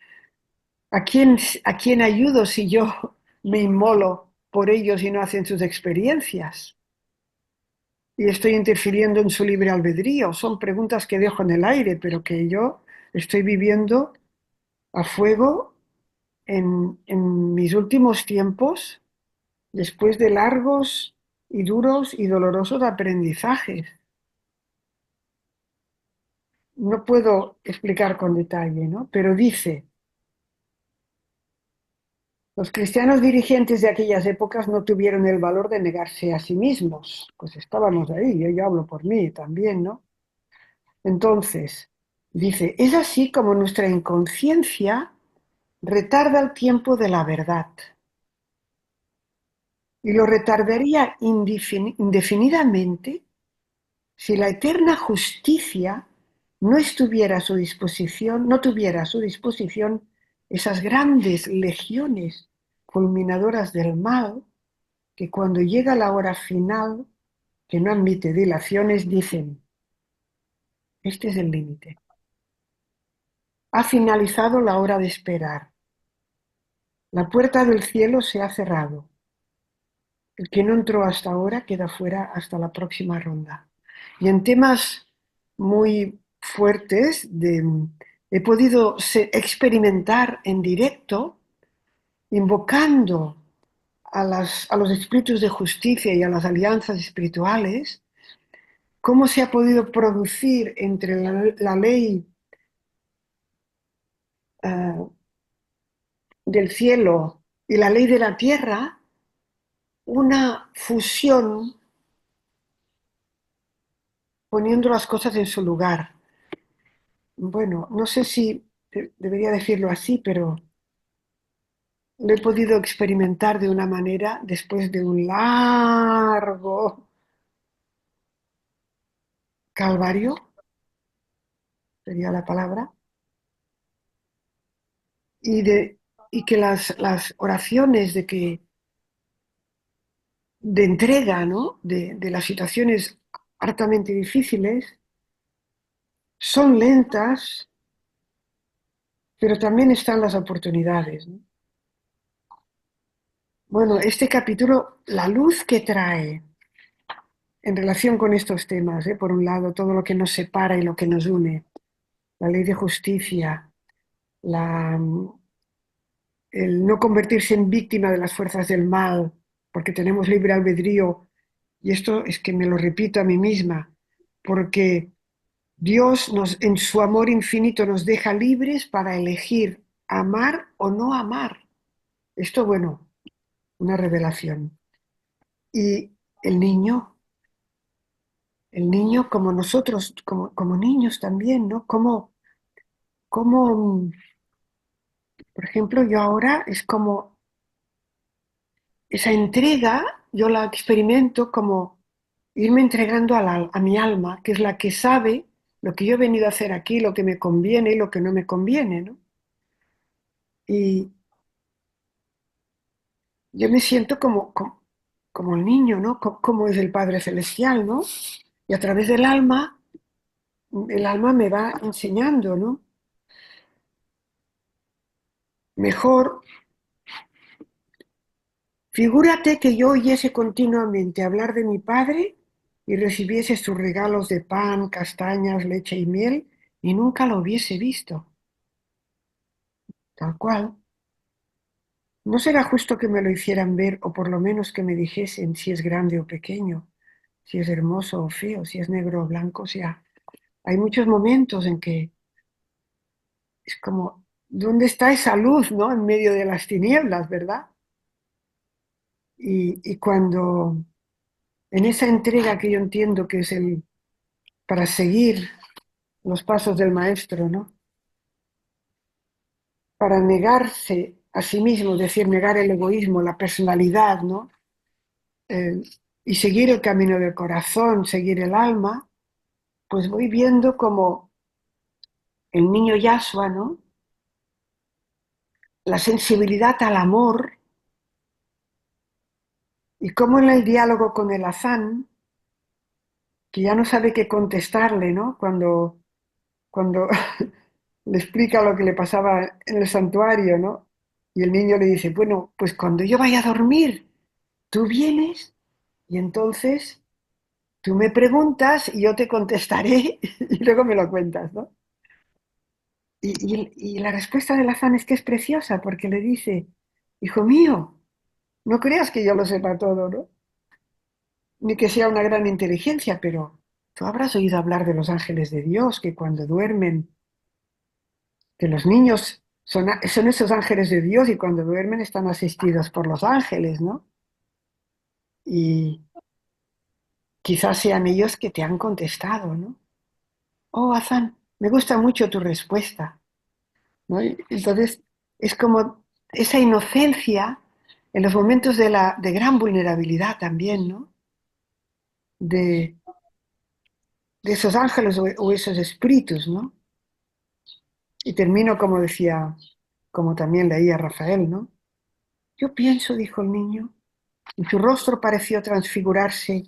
a quién ayudo si yo me inmolo por ellos y no hacen sus experiencias? Y estoy interfiriendo en su libre albedrío. Son preguntas que dejo en el aire, pero que yo estoy viviendo a fuego en mis últimos tiempos, después de largos y duros y dolorosos aprendizajes. No puedo explicar con detalle, ¿no? Pero dice, los cristianos dirigentes de aquellas épocas no tuvieron el valor de negarse a sí mismos. Pues estábamos ahí, yo hablo por mí también, ¿no? Entonces, dice, es así como nuestra inconsciencia retarda el tiempo de la verdad y lo retardaría indefinidamente si la eterna justicia no estuviera a su disposición, no tuviera a su disposición esas grandes legiones fulminadoras del mal, que cuando llega la hora final, que no admite dilaciones, dicen, este es el límite. Ha finalizado la hora de esperar. La puerta del cielo se ha cerrado. El que no entró hasta ahora queda fuera hasta la próxima ronda. Y en temas muy fuertes he podido experimentar en directo, invocando a los espíritus de justicia y a las alianzas espirituales, cómo se ha podido producir entre la ley del cielo y la ley de la tierra una fusión poniendo las cosas en su lugar. Bueno, no sé si debería decirlo así, pero lo he podido experimentar de una manera después de un largo calvario, sería la palabra, y que las oraciones de entrega, ¿no? De las situaciones hartamente difíciles son lentas, pero también están las oportunidades, ¿no? Bueno, este capítulo, la luz que trae en relación con estos temas, por un lado, todo lo que nos separa y lo que nos une, la ley de justicia, la, el no convertirse en víctima de las fuerzas del mal, porque tenemos libre albedrío, y esto es que me lo repito a mí misma, porque Dios en su amor infinito nos deja libres para elegir amar o no amar. Esto, bueno, una revelación. Y el niño como nosotros, como niños también, ¿no? Como, por ejemplo, yo ahora es como esa entrega, yo la experimento como irme entregando a mi alma, que es la que sabe lo que yo he venido a hacer aquí, lo que me conviene y lo que no me conviene, ¿no? Y yo me siento como el niño, ¿no? Como es el Padre Celestial, ¿no? Y a través del alma, el alma me va enseñando, ¿no? Mejor, figúrate que yo oyese continuamente hablar de mi Padre y recibiese sus regalos de pan, castañas, leche y miel y nunca lo hubiese visto. Tal cual. ¿No será justo que me lo hicieran ver o por lo menos que me dijesen si es grande o pequeño, si es hermoso o feo, si es negro o blanco? O sea, hay muchos momentos en que es como, ¿dónde está esa luz, no? En medio de las tinieblas, ¿verdad? Y cuando en esa entrega que yo entiendo que es para seguir los pasos del maestro, ¿no? Para negarse a sí mismo, es decir, negar el egoísmo, la personalidad, ¿no? Y seguir el camino del corazón, seguir el alma, pues voy viendo como el niño Yashua, ¿no? La sensibilidad al amor y cómo en el diálogo con el Azán, que ya no sabe qué contestarle, ¿no? Cuando le explica lo que le pasaba en el santuario, ¿no? Y el niño le dice, bueno, pues cuando yo vaya a dormir, tú vienes y entonces tú me preguntas y yo te contestaré y luego me lo cuentas, ¿no? Y la respuesta de Lazán es que es preciosa porque le dice, hijo mío, no creas que yo lo sepa todo, ¿no? Ni que sea una gran inteligencia, pero tú habrás oído hablar de los ángeles de Dios que cuando duermen, que los niños son esos ángeles de Dios y cuando duermen están asistidos por los ángeles, ¿no? Y quizás sean ellos que te han contestado, ¿no? Oh, Azán, me gusta mucho tu respuesta, ¿no? Y entonces es como esa inocencia en los momentos de gran vulnerabilidad también, ¿no? De esos ángeles o esos espíritus, ¿no? Y termino como decía, como también leía Rafael, ¿no? Yo pienso, dijo el niño, y su rostro pareció transfigurarse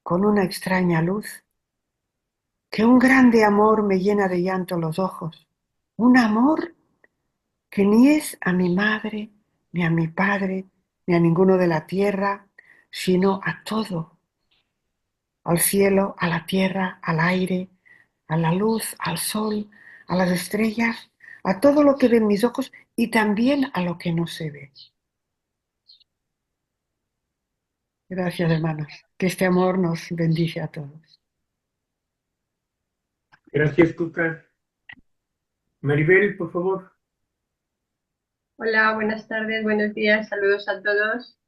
con una extraña luz, que un grande amor me llena de llanto los ojos, un amor que ni es a mi madre, ni a mi padre, ni a ninguno de la tierra, sino a todo, al cielo, a la tierra, al aire, a la luz, al sol, a las estrellas, a todo lo que ven mis ojos y también a lo que no se ve. Gracias, hermanos. Que este amor nos bendice a todos. Gracias, Cuca. Maribel, por favor. Hola, buenas tardes, buenos días, saludos a todos.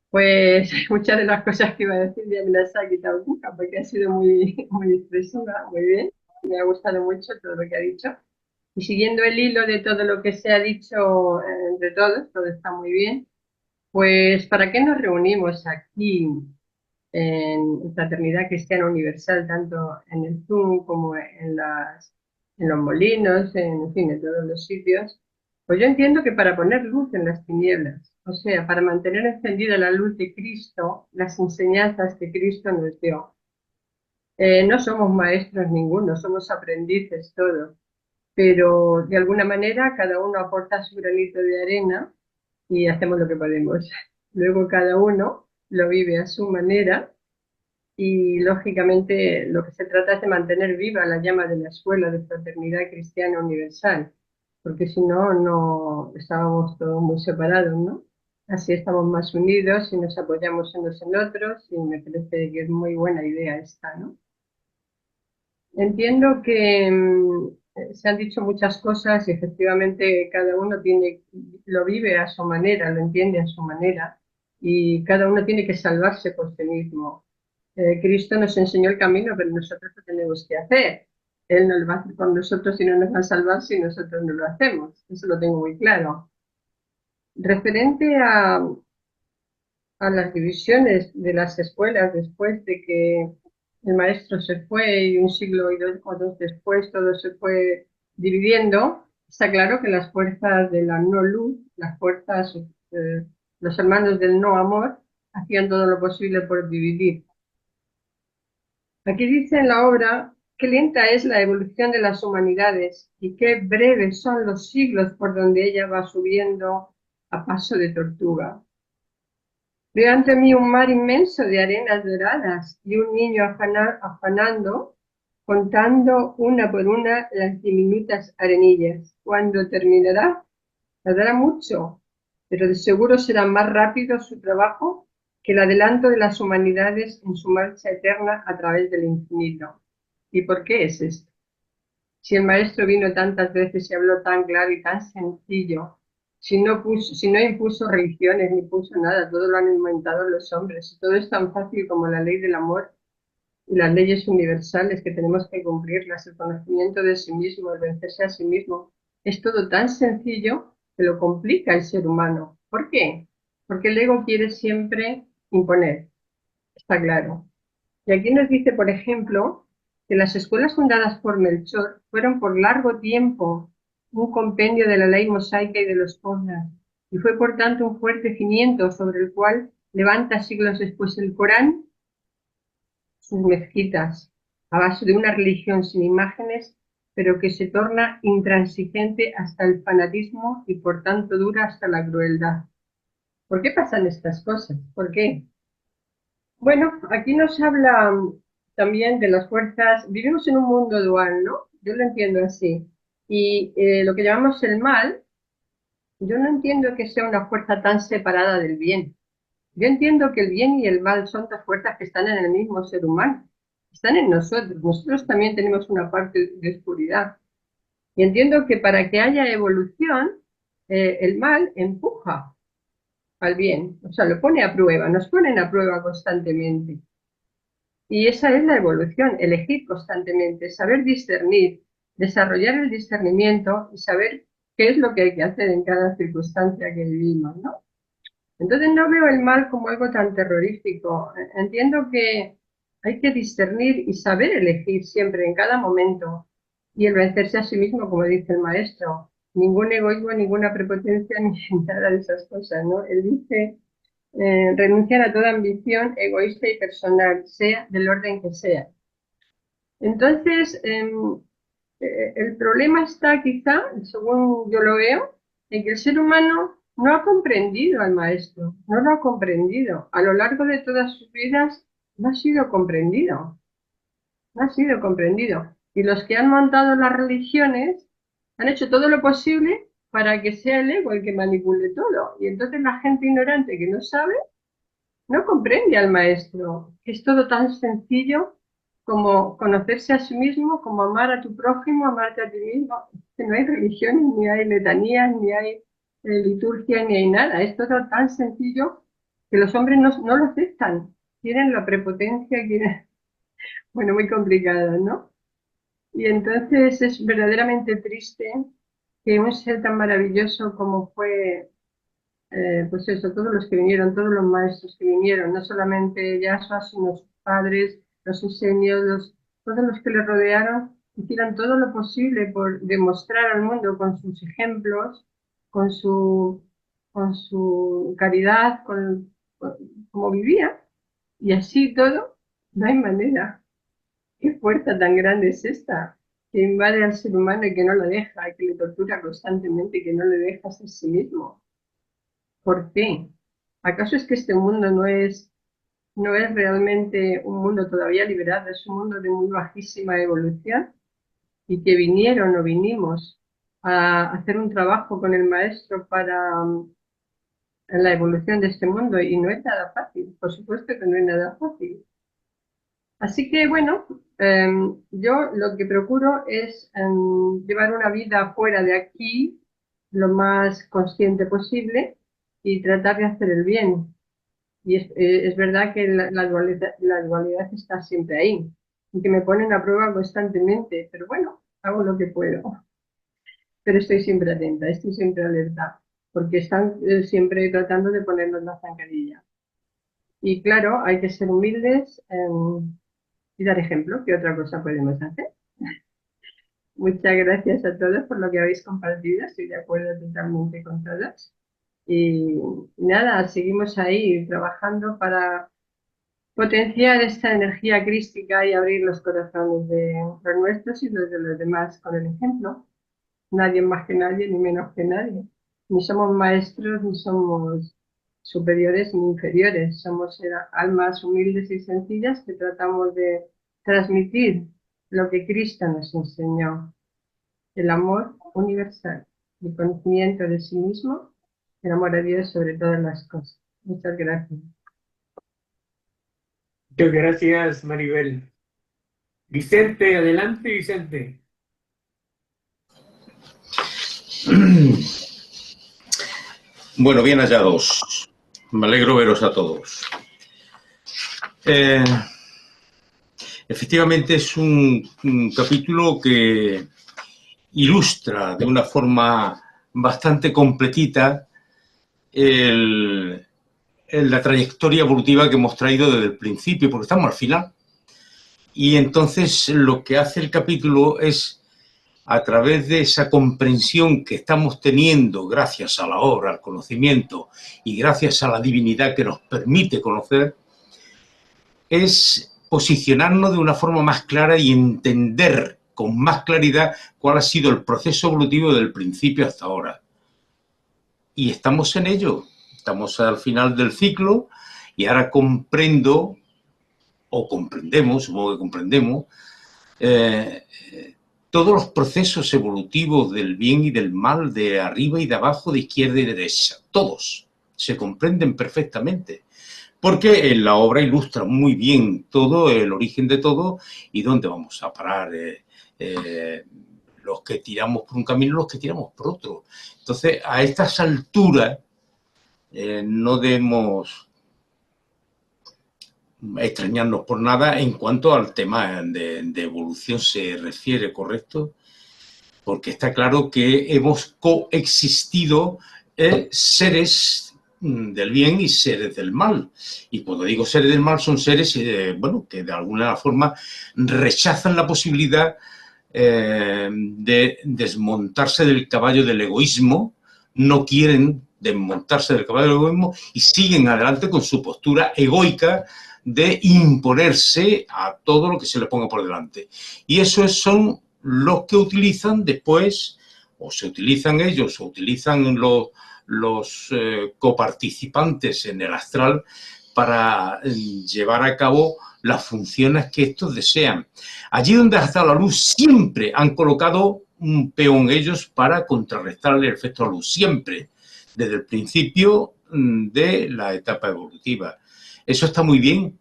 Pues muchas de las cosas que iba a decir ya me las ha quitado Cuca porque ha sido muy expresiva, muy bien. Me ha gustado mucho todo lo que ha dicho. Y siguiendo el hilo de todo lo que se ha dicho entre todos, todo está muy bien. Pues, ¿para qué nos reunimos aquí en Fraternidad Cristiana Universal, tanto en el Zoom como en los molinos, en fin, en todos los sitios? Pues yo entiendo que para poner luz en las tinieblas, o sea, para mantener encendida la luz de Cristo, las enseñanzas que Cristo nos dio. No somos maestros ninguno, somos aprendices todos, pero de alguna manera cada uno aporta su granito de arena y hacemos lo que podemos. Luego cada uno lo vive a su manera y lógicamente lo que se trata es de mantener viva la llama de la Escuela de Fraternidad Cristiana Universal, porque si no, no estábamos todos muy separados, ¿no? Así estamos más unidos y nos apoyamos unos en otros y me parece que es muy buena idea esta, ¿no? Entiendo que se han dicho muchas cosas y efectivamente cada uno lo vive a su manera, lo entiende a su manera y cada uno tiene que salvarse por sí mismo. Cristo nos enseñó el camino, pero nosotros lo tenemos que hacer. Él no lo va a hacer con nosotros y no nos va a salvar si nosotros no lo hacemos. Eso lo tengo muy claro. Referente a las divisiones de las escuelas después de que el maestro se fue y un siglo o dos después todo se fue dividiendo, está claro que las fuerzas de la no luz, las fuerzas, los hermanos del no amor, hacían todo lo posible por dividir. Aquí dice en la obra qué lenta es la evolución de las humanidades y qué breves son los siglos por donde ella va subiendo a paso de tortuga. Veo ante mí un mar inmenso de arenas doradas y un niño afanando, contando una por una las diminutas arenillas. ¿Cuándo terminará? Tardará mucho, pero de seguro será más rápido su trabajo que el adelanto de las humanidades en su marcha eterna a través del infinito. ¿Y por qué es esto? Si el maestro vino tantas veces y habló tan claro y tan sencillo, si no impuso religiones ni puso nada, todo lo han inventado los hombres, todo es tan fácil como la ley del amor y las leyes universales que tenemos que cumplirlas, el conocimiento de sí mismo, el vencerse a sí mismo, es todo tan sencillo que lo complica el ser humano. ¿Por qué? Porque el ego quiere siempre imponer, está claro. Y aquí nos dice, por ejemplo, que las escuelas fundadas por Melchor fueron por largo tiempo un compendio de la ley mosaica y de los cosmos, y fue por tanto un fuerte cimiento sobre el cual levanta siglos después el Corán sus mezquitas, a base de una religión sin imágenes, pero que se torna intransigente hasta el fanatismo y por tanto dura hasta la crueldad. ¿Por qué pasan estas cosas? ¿Por qué? Bueno, aquí nos habla también de las fuerzas. Vivimos en un mundo dual, ¿no? Yo lo entiendo así. Y lo que llamamos el mal, yo no entiendo que sea una fuerza tan separada del bien. Yo entiendo que el bien y el mal son dos fuerzas que están en el mismo ser humano. Están en nosotros. Nosotros también tenemos una parte de oscuridad. Y entiendo que para que haya evolución, el mal empuja al bien. O sea, lo pone a prueba, nos ponen a prueba constantemente. Y esa es la evolución, elegir constantemente, saber discernir, desarrollar el discernimiento y saber qué es lo que hay que hacer en cada circunstancia que vivimos, ¿no? Entonces no veo el mal como algo tan terrorífico. Entiendo que hay que discernir y saber elegir siempre, en cada momento, y el vencerse a sí mismo, como dice el maestro. Ningún egoísmo, ninguna prepotencia, ni nada de esas cosas, ¿no? Él dice, renunciar a toda ambición egoísta y personal, sea del orden que sea. Entonces, el problema está quizá, según yo lo veo, en que el ser humano no ha comprendido al maestro, no lo ha comprendido. A lo largo de todas sus vidas no ha sido comprendido, no ha sido comprendido. Y los que han montado las religiones han hecho todo lo posible para que sea el ego el que manipule todo. Y entonces la gente ignorante que no sabe, no comprende al maestro, que es todo tan sencillo como conocerse a sí mismo, como amar a tu prójimo, amarte a ti mismo. Que no hay religiones, ni hay letanías, ni hay liturgia, ni hay nada. Es todo tan sencillo que los hombres no lo aceptan. Quieren la prepotencia, quieren, bueno, muy complicada, ¿no? Y entonces es verdaderamente triste que un ser tan maravilloso como fue pues eso, todos los que vinieron, todos los maestros que vinieron, no solamente Yasua, sino sus padres, los esenios, todos los que le rodearon, hicieron todo lo posible por demostrar al mundo con sus ejemplos, con su, con su caridad, cómo vivía, y así todo, no hay manera. ¿Qué fuerza tan grande es esta? Que invade al ser humano y que no lo deja, que le tortura constantemente, que no le deja ser sí mismo. ¿Por qué? ¿Acaso es que este mundo no es realmente un mundo todavía liberado, es un mundo de muy bajísima evolución? Y que vinieron o vinimos a hacer un trabajo con el maestro para la evolución de este mundo, y no es nada fácil, por supuesto que no es nada fácil. Así que bueno, yo lo que procuro es llevar una vida fuera de aquí lo más consciente posible y tratar de hacer el bien. Y es verdad que la dualidad está siempre ahí y que me ponen a prueba constantemente, pero bueno, hago lo que puedo. Pero estoy siempre atenta, estoy siempre alerta, porque están siempre tratando de ponernos la zancadilla. Y claro, hay que ser humildes y dar ejemplo, ¿qué otra cosa podemos hacer? Muchas gracias a todos por lo que habéis compartido, estoy de acuerdo totalmente con todos. Y nada, seguimos ahí trabajando para potenciar esta energía crística y abrir los corazones de los nuestros y los de los demás con el ejemplo. Nadie más que nadie, ni menos que nadie. Ni somos maestros, ni somos superiores ni inferiores. Somos almas humildes y sencillas que tratamos de transmitir lo que Cristo nos enseñó: el amor universal, el conocimiento de sí mismo, el amor a Dios sobre todas las cosas. Muchas gracias. Muchas gracias, Maribel. Vicente, adelante, Vicente. Bueno, bien hallados. Me alegro veros a todos. Efectivamente es un capítulo que ilustra de una forma bastante completita la trayectoria evolutiva que hemos traído desde el principio, porque estamos al final. Y entonces lo que hace el capítulo es, a través de esa comprensión que estamos teniendo gracias a la obra, al conocimiento y gracias a la divinidad que nos permite conocer, es posicionarnos de una forma más clara y entender con más claridad cuál ha sido el proceso evolutivo del principio hasta ahora. Y estamos en ello, estamos al final del ciclo y ahora comprendo, o comprendemos, supongo que comprendemos, todos los procesos evolutivos del bien y del mal, de arriba y de abajo, de izquierda y derecha, todos se comprenden perfectamente, porque en la obra ilustra muy bien todo, el origen de todo y dónde vamos a parar, los que tiramos por un camino, los que tiramos por otro. Entonces, a estas alturas no debemos extrañarnos por nada en cuanto al tema de evolución se refiere, ¿correcto? Porque está claro que hemos coexistido seres del bien y seres del mal. Y cuando digo seres del mal, son seres, bueno, que de alguna forma rechazan la posibilidad de desmontarse del caballo del egoísmo, no quieren desmontarse del caballo del egoísmo y siguen adelante con su postura egoica de imponerse a todo lo que se le ponga por delante. Y esos son los que utilizan después, o se utilizan ellos, o utilizan los coparticipantes en el astral para llevar a cabo las funciones que estos desean. Allí donde ha estado la luz siempre han colocado un peón ellos para contrarrestarle el efecto a la luz, siempre, desde el principio de la etapa evolutiva. Eso está muy bien,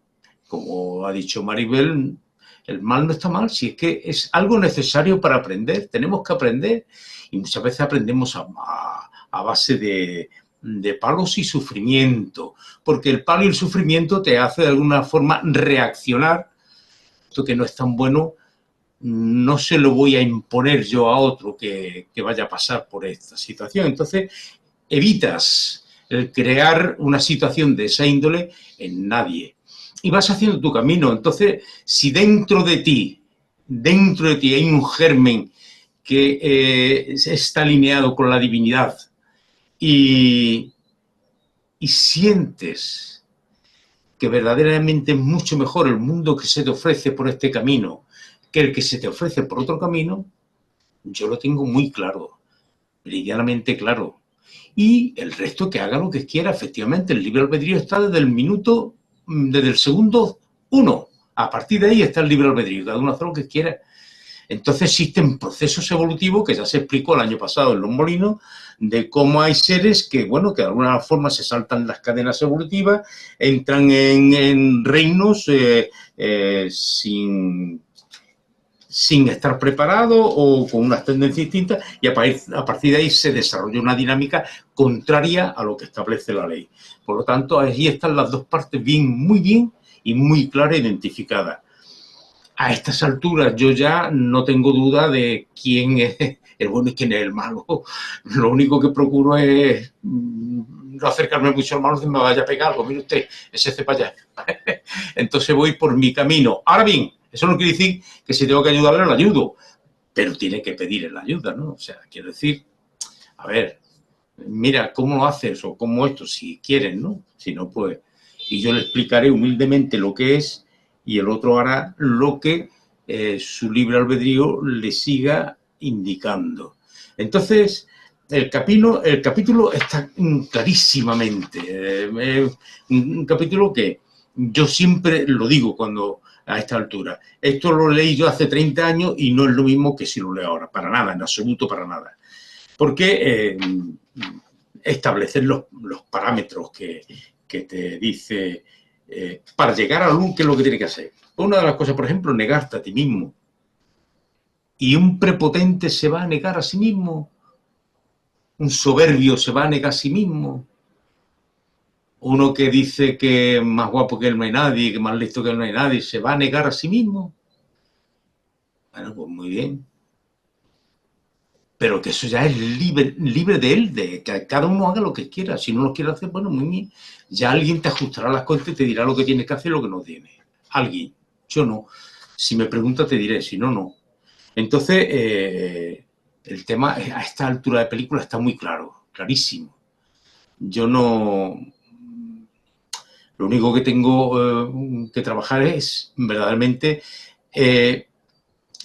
como ha dicho Maribel, el mal no está mal, si es que es algo necesario para aprender, tenemos que aprender y muchas veces aprendemos a base de palos y sufrimiento, porque el palo y el sufrimiento te hace de alguna forma reaccionar. Esto que no es tan bueno, no se lo voy a imponer yo a otro que vaya a pasar por esta situación. Entonces, evitas el crear una situación de esa índole en nadie. Y vas haciendo tu camino. Entonces, si dentro de ti hay un germen que está alineado con la divinidad y sientes que verdaderamente es mucho mejor el mundo que se te ofrece por este camino que el que se te ofrece por otro camino, yo lo tengo muy claro, meridianamente claro. Y el resto que haga lo que quiera, efectivamente, el libre albedrío está desde el segundo 1. A partir de ahí está el libre albedrío, cada uno hace lo que quiera. Entonces existen procesos evolutivos que ya se explicó el año pasado en Los Molinos, de cómo hay seres que, bueno, que de alguna forma se saltan las cadenas evolutivas, entran en reinos sin estar preparados o con unas tendencias distintas, y a partir de ahí se desarrolla una dinámica contraria a lo que establece la ley. Por lo tanto, ahí están las dos partes muy bien y muy claras identificadas. A estas alturas yo ya no tengo duda de quién es el bueno y quién es el malo. Lo único que procuro es no acercarme mucho al malo, que me vaya a pegar algo. Mire usted, ese para allá. Entonces voy por mi camino. Ahora bien, eso no quiere decir que si tengo que ayudarle, lo ayudo, pero tiene que pedir la ayuda, ¿no? O sea, quiero decir, a ver, mira, ¿cómo lo haces? O cómo esto, si quieren, ¿no? Si no, pues... Y yo le explicaré humildemente lo que es, y el otro hará lo que su libre albedrío le siga indicando. Entonces, el capítulo está clarísimamente. Un capítulo que yo siempre lo digo cuando a esta altura. Esto lo leí yo hace 30 años y no es lo mismo que si lo leo ahora. Para nada, en absoluto para nada. Porque establecer los parámetros que te dice... para llegar a la luz, ¿qué es lo que tiene que hacer? Una de las cosas, por ejemplo, negarte a ti mismo. Y un prepotente se va a negar a sí mismo. Un soberbio se va a negar a sí mismo. Uno que dice que más guapo que él no hay nadie, que más listo que él no hay nadie, se va a negar a sí mismo. Bueno, pues muy bien. Pero que eso ya es libre de él, de que cada uno haga lo que quiera. Si no lo quiere hacer, bueno, muy bien. Ya alguien te ajustará las cuentas y te dirá lo que tienes que hacer y lo que no tienes. Alguien. Yo no. Si me preguntas, te diré. Si no, no. Entonces, el tema a esta altura de película está muy claro, clarísimo. Yo no... Lo único que tengo que trabajar es verdaderamente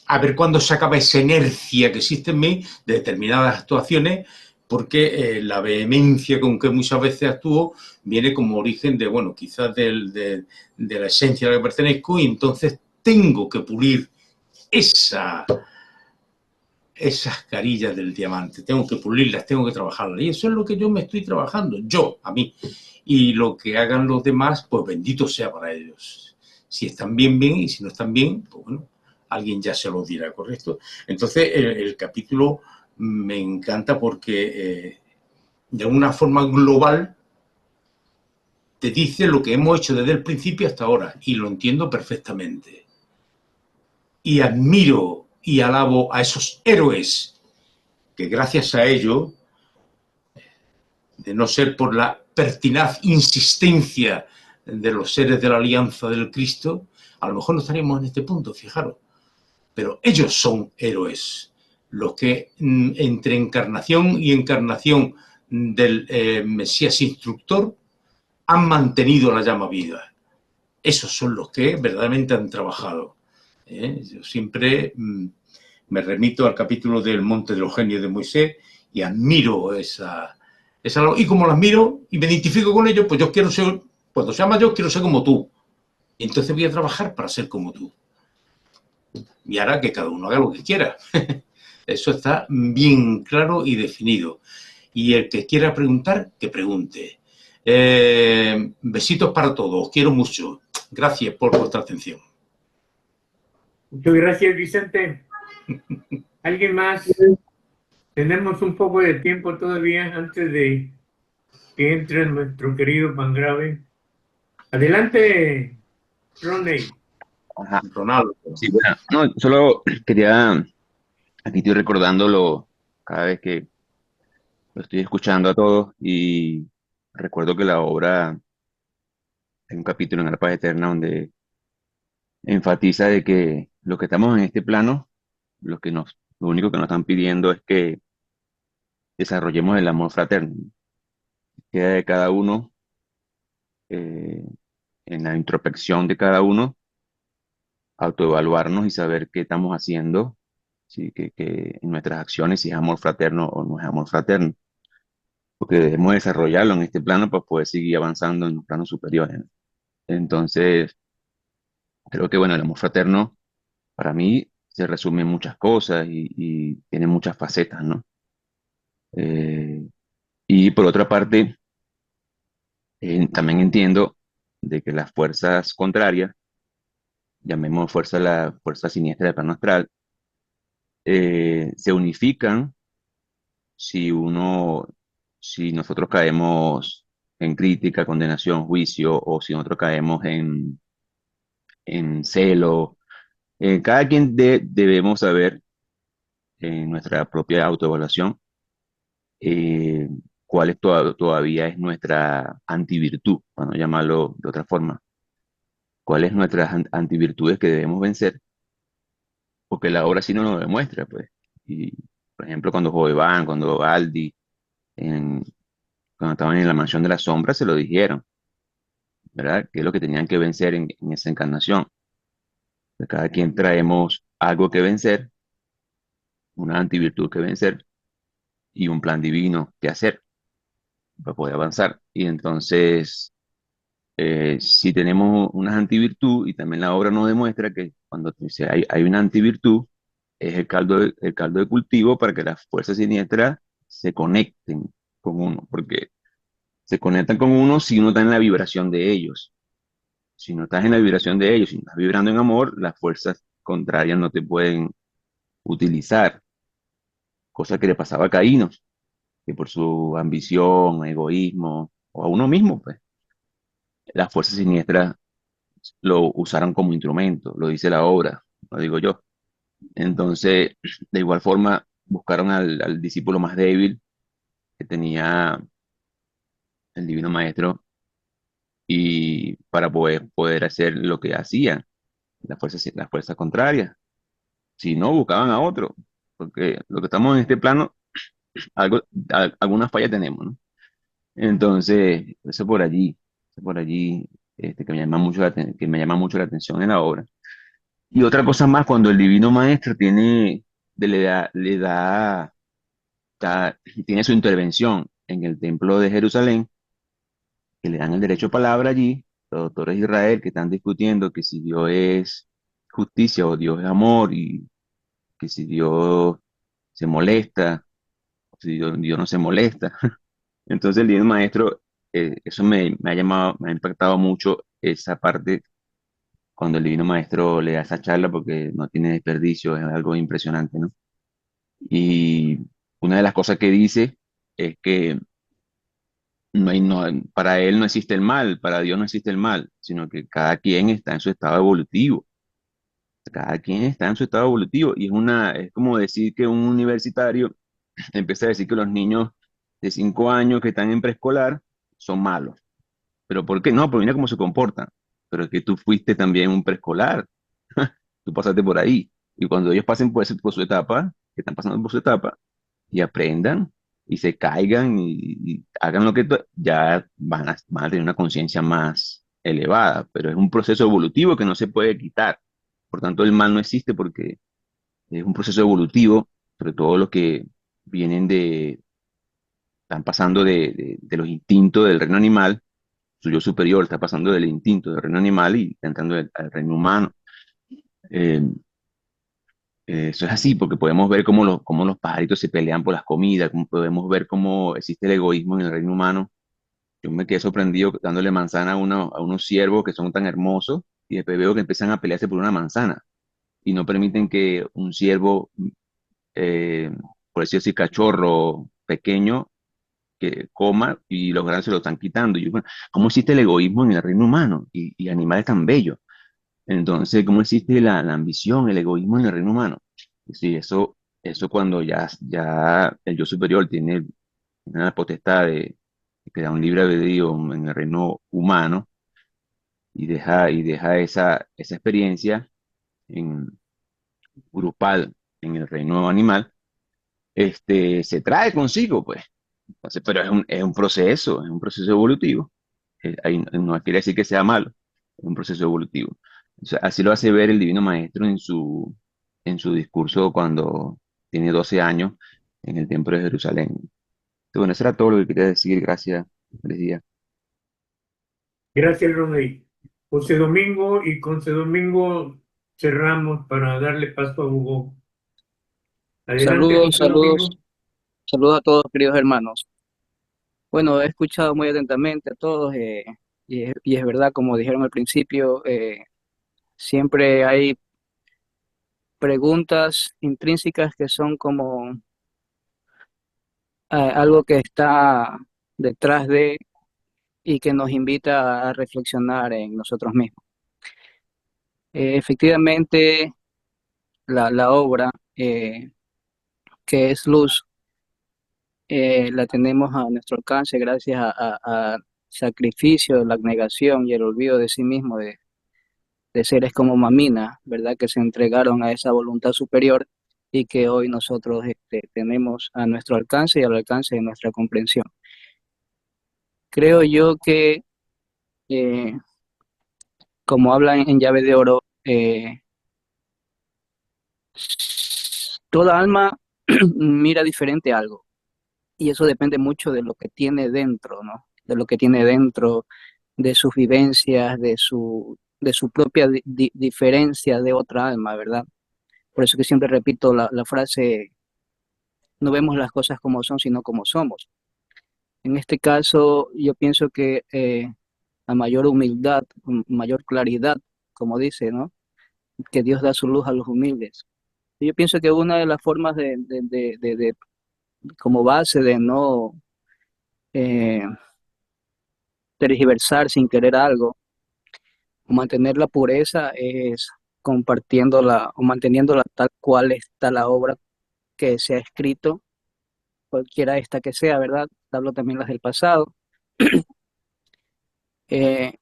a ver cuándo se acaba esa inercia que existe en mí de determinadas actuaciones, porque la vehemencia con que muchas veces actúo viene como origen de, bueno, quizás de la esencia a la que pertenezco, y entonces tengo que pulir esas carillas del diamante, tengo que pulirlas, tengo que trabajarlas, y eso es lo que yo me estoy trabajando, yo, a mí. Y lo que hagan los demás, pues bendito sea para ellos. Si están bien, bien, y si no están bien, pues bueno, alguien ya se lo dirá, ¿correcto? Entonces, el capítulo me encanta porque de una forma global te dice lo que hemos hecho desde el principio hasta ahora, y lo entiendo perfectamente. Y admiro y alabo a esos héroes que gracias a ello, de no ser por la pertinaz insistencia de los seres de la alianza del Cristo, a lo mejor no estaríamos en este punto, fijaros. Pero ellos son héroes, los que entre encarnación y encarnación del Mesías instructor han mantenido la llama viva. Esos son los que verdaderamente han trabajado. Yo siempre me remito al capítulo del Monte de los Genios de Moisés y admiro esa. Y como las miro y me identifico con ellos, pues yo quiero ser, cuando sea mayor, quiero ser como tú. Y entonces voy a trabajar para ser como tú. Y hará que cada uno haga lo que quiera. Eso está bien claro y definido. Y el que quiera preguntar, que pregunte. Besitos para todos. Os quiero mucho. Gracias por vuestra atención. Muchas gracias, Vicente. ¿Alguien más? Tenemos un poco de tiempo todavía antes de que entre nuestro querido Pangrave. Adelante, Ronnie. Ajá. Ronaldo. Sí, bueno, no, solo quería, aquí estoy recordándolo cada vez que lo estoy escuchando a todos y recuerdo que la obra, hay un capítulo en La Paz Eterna donde enfatiza de que los que estamos en este plano, lo único que nos están pidiendo es que desarrollemos el amor fraterno. Queda de cada uno, eh, en la introspección de cada uno, autoevaluarnos y saber qué estamos haciendo, ¿sí? Que en nuestras acciones, si es amor fraterno o no es amor fraterno, porque debemos desarrollarlo en este plano para poder seguir avanzando en los planos superiores, ¿no? Entonces, creo que bueno, el amor fraterno para mí se resume en muchas cosas y tiene muchas facetas, ¿no? Eh, y por otra parte, también entiendo de que las fuerzas contrarias, llamemos la fuerza siniestra del plano astral, se unifican si uno, si nosotros caemos en crítica, condenación, juicio, o si nosotros caemos en celo. Cada quien debemos saber en nuestra propia autoevaluación, eh, todavía es nuestra antivirtud, para no llamarlo de otra forma. ¿Cuáles nuestras antivirtudes que debemos vencer? Porque la obra sí no nos lo demuestra, pues. Y, por ejemplo, cuando Joveban, cuando Aldi, en- cuando estaban en la mansión de la sombra, se lo dijeron, ¿verdad? ¿Qué es lo que tenían que vencer en esa encarnación? De cada quien traemos algo que vencer, una antivirtud que vencer y un plan divino que hacer para poder avanzar. Y entonces, si tenemos una antivirtud y también la obra nos demuestra que cuando dice hay una antivirtud, es el caldo de cultivo para que las fuerzas siniestras se conecten con uno, porque se conectan con uno si uno está en la vibración de ellos. Si no estás en la vibración de ellos, si no estás vibrando en amor, las fuerzas contrarias no te pueden utilizar, cosa que le pasaba a Caíno, que por su ambición, egoísmo, o a uno mismo, pues, las fuerzas siniestras lo usaron como instrumento, lo dice la obra, lo digo yo. Entonces, de igual forma, buscaron al discípulo más débil que tenía el Divino Maestro y para poder hacer lo que hacían las fuerzas contrarias. Si no, buscaban a otro, porque lo que estamos en este plano, alguna falla tenemos, ¿no? Entonces, eso por allí, que me llama mucho que me llama mucho la atención en la obra. Y otra cosa más, cuando el Divino Maestro tiene su intervención en el Templo de Jerusalén, que le dan el derecho a palabra allí, los doctores de Israel que están discutiendo que si Dios es justicia o Dios es amor y que si Dios se molesta o si Dios no se molesta. Entonces el Divino Maestro, eso me ha llamado, me ha impactado mucho esa parte cuando el Divino Maestro le da esa charla porque no tiene desperdicio, es algo impresionante, ¿no? Y una de las cosas que dice es que para él no existe el mal, para Dios no existe el mal, sino que cada quien está en su estado evolutivo. Cada quien está en su estado evolutivo. Y es como decir que un universitario empieza a decir que los niños de 5 años que están en preescolar son malos. ¿Pero por qué? No, porque mira cómo se comportan. Pero es que tú fuiste también un preescolar, tú pasaste por ahí. Y cuando ellos pasen por su etapa, que están pasando por su etapa, y aprendan, y se caigan, y hagan lo que ya van a tener una conciencia más elevada. Pero es un proceso evolutivo que no se puede quitar. Por tanto, el mal no existe porque es un proceso evolutivo, sobre todo los que vienen están pasando de los instintos del reino animal, su yo superior está pasando del instinto del reino animal y está entrando al reino humano. Eh, Eso es así, porque podemos ver cómo los pajaritos se pelean por las comidas, podemos ver cómo existe el egoísmo en el reino humano. Yo me quedé sorprendido dándole manzana a unos ciervos que son tan hermosos y después veo que empiezan a pelearse por una manzana y no permiten que un ciervo, eh, por decir así, cachorro pequeño, que coma y los grandes se lo están quitando. Y yo, bueno, ¿cómo existe el egoísmo en el reino humano y animales tan bellos? Entonces, ¿cómo existe la ambición, el egoísmo en el reino humano? Sí, eso cuando ya el yo superior tiene una potestad de crear un libre albedrío en el reino humano y deja esa experiencia en, grupal en el reino animal, se trae consigo, pues. Entonces, pero es un proceso evolutivo. Ahí no quiere decir que sea malo, es un proceso evolutivo. O sea, así lo hace ver el Divino Maestro en su discurso cuando tiene 12 años en el Templo de Jerusalén. Entonces, bueno, eso era todo lo que quería decir. Gracias. Feliz día. Gracias, Ronald. José Domingo, y con José Domingo cerramos para darle paso a Hugo. Adelante, Saludos, José Domingo. saludos, saludos a todos, queridos hermanos. Bueno, he escuchado muy atentamente a todos y es verdad, como dijeron al principio, siempre hay preguntas intrínsecas que son como algo que está detrás de y que nos invita a reflexionar en nosotros mismos. Efectivamente, la obra que es luz la tenemos a nuestro alcance gracias a sacrificio, la abnegación y el olvido de sí mismo de seres como Mamina, ¿verdad? Que se entregaron a esa voluntad superior y que hoy nosotros tenemos a nuestro alcance y al alcance de nuestra comprensión. Creo yo que, eh, como habla en Llave de Oro, toda alma mira diferente algo y eso depende mucho de lo que tiene dentro, ¿no? De lo que tiene dentro, de sus vivencias, de su propia diferencia de otra alma, ¿verdad? Por eso que siempre repito la frase, no vemos las cosas como son, sino como somos. En este caso, yo pienso que a mayor humildad, mayor claridad, como dice, ¿no? Que Dios da su luz a los humildes. Y yo pienso que una de las formas como base de no eh, tergiversar sin querer algo, o mantener la pureza es compartiéndola o manteniéndola tal cual está la obra que se ha escrito, cualquiera esta que sea, ¿verdad? Hablo también las del pasado. eh,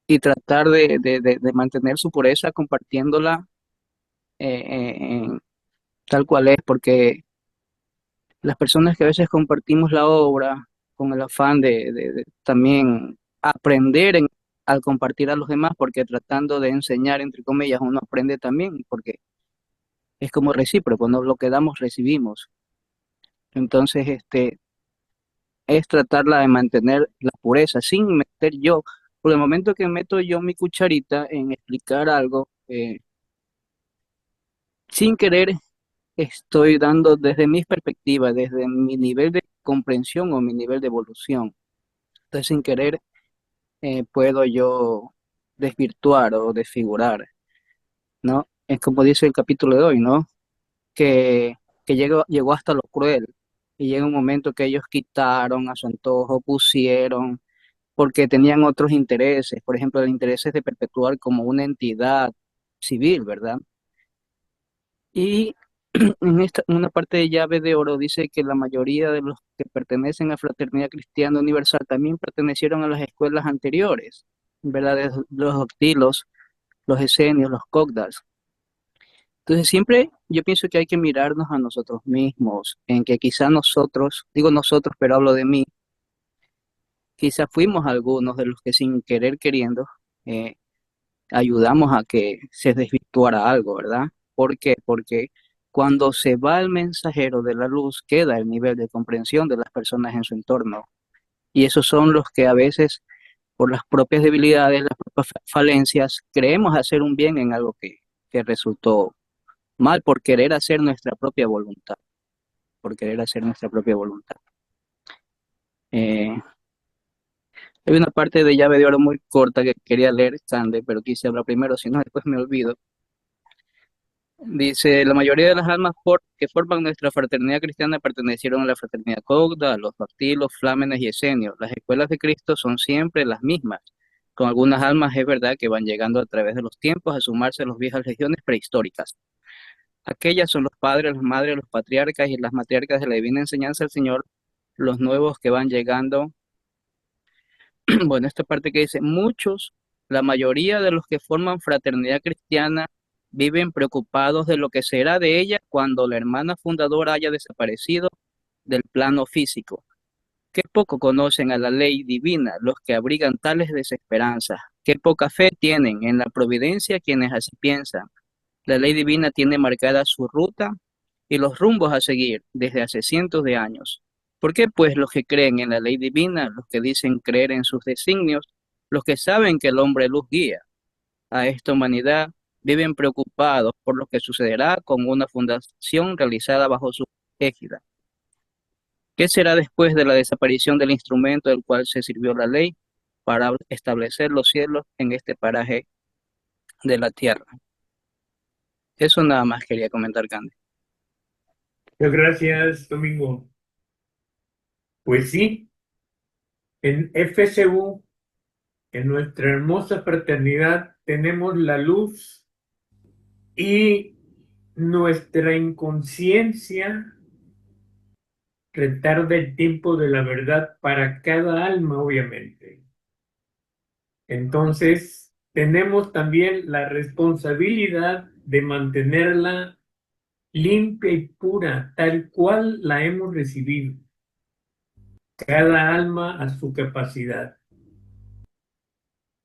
y tratar de mantener su pureza compartiéndola tal cual es, porque las personas que a veces compartimos la obra con el afán de también aprender al compartir a los demás, porque tratando de enseñar, entre comillas, uno aprende también, porque es como recíproco, ¿no? Lo que damos, recibimos. Entonces, es tratarla de mantener la pureza sin meter yo. Por el momento que meto yo mi cucharita en explicar algo, sin querer estoy dando desde mi perspectiva, desde mi nivel de comprensión o mi nivel de evolución. Entonces, sin querer, puedo yo desvirtuar o desfigurar, ¿no? Es como dice el capítulo de hoy, ¿no? Que llegó hasta lo cruel. Y llega un momento que ellos quitaron a su antojo, pusieron, porque tenían otros intereses, por ejemplo, el interés es de perpetuar como una entidad civil, ¿verdad? Y En una parte de Llave de Oro dice que la mayoría de los que pertenecen a Fraternidad Cristiana Universal también pertenecieron a las escuelas anteriores, ¿verdad? De los doctilos, los esenios, los cogdals. Entonces siempre yo pienso que hay que mirarnos a nosotros mismos, en que quizá nosotros, digo nosotros, pero hablo de mí, quizá fuimos algunos de los que sin querer queriendo eh, ayudamos a que se desvirtuara algo, ¿verdad? ¿Por qué? Porque cuando se va el mensajero de la luz, queda el nivel de comprensión de las personas en su entorno. Y esos son los que a veces, por las propias debilidades, las propias falencias, creemos hacer un bien en algo que resultó mal por querer hacer nuestra propia voluntad, por querer hacer nuestra propia voluntad. Hay una parte de Llave de Oro muy corta que quería leer, Sande, pero quise hablar primero, si no después me olvido. Dice, la mayoría de las almas que forman nuestra fraternidad cristiana pertenecieron a la fraternidad Cogda, a los Bactilos, Flámenes y Esenios. Las escuelas de Cristo son siempre las mismas. Con algunas almas es verdad que van llegando a través de los tiempos a sumarse a las viejas legiones prehistóricas. Aquellas son los padres, las madres, los patriarcas y las matriarcas de la divina enseñanza del Señor, los nuevos que van llegando. Bueno, esta parte que dice, muchos, la mayoría de los que forman fraternidad cristiana viven preocupados de lo que será de ella cuando la hermana fundadora haya desaparecido del plano físico. Qué poco conocen a la ley divina los que abrigan tales desesperanzas. Qué poca fe tienen en la providencia quienes así piensan. La ley divina tiene marcada su ruta y los rumbos a seguir desde hace cientos de años. ¿Por qué pues los que creen en la ley divina, los que dicen creer en sus designios, los que saben que el hombre luz guía a esta humanidad, viven preocupados por lo que sucederá con una fundación realizada bajo su égida? ¿Qué será después de la desaparición del instrumento del cual se sirvió la ley para establecer los cielos en este paraje de la tierra? Eso nada más quería comentar, Candy. Muchas gracias, Domingo. Pues sí, en FCU, en nuestra hermosa fraternidad, tenemos la luz y nuestra inconsciencia retarda el tiempo de la verdad para cada alma, obviamente. Entonces, tenemos también la responsabilidad de mantenerla limpia y pura, tal cual la hemos recibido. Cada alma a su capacidad.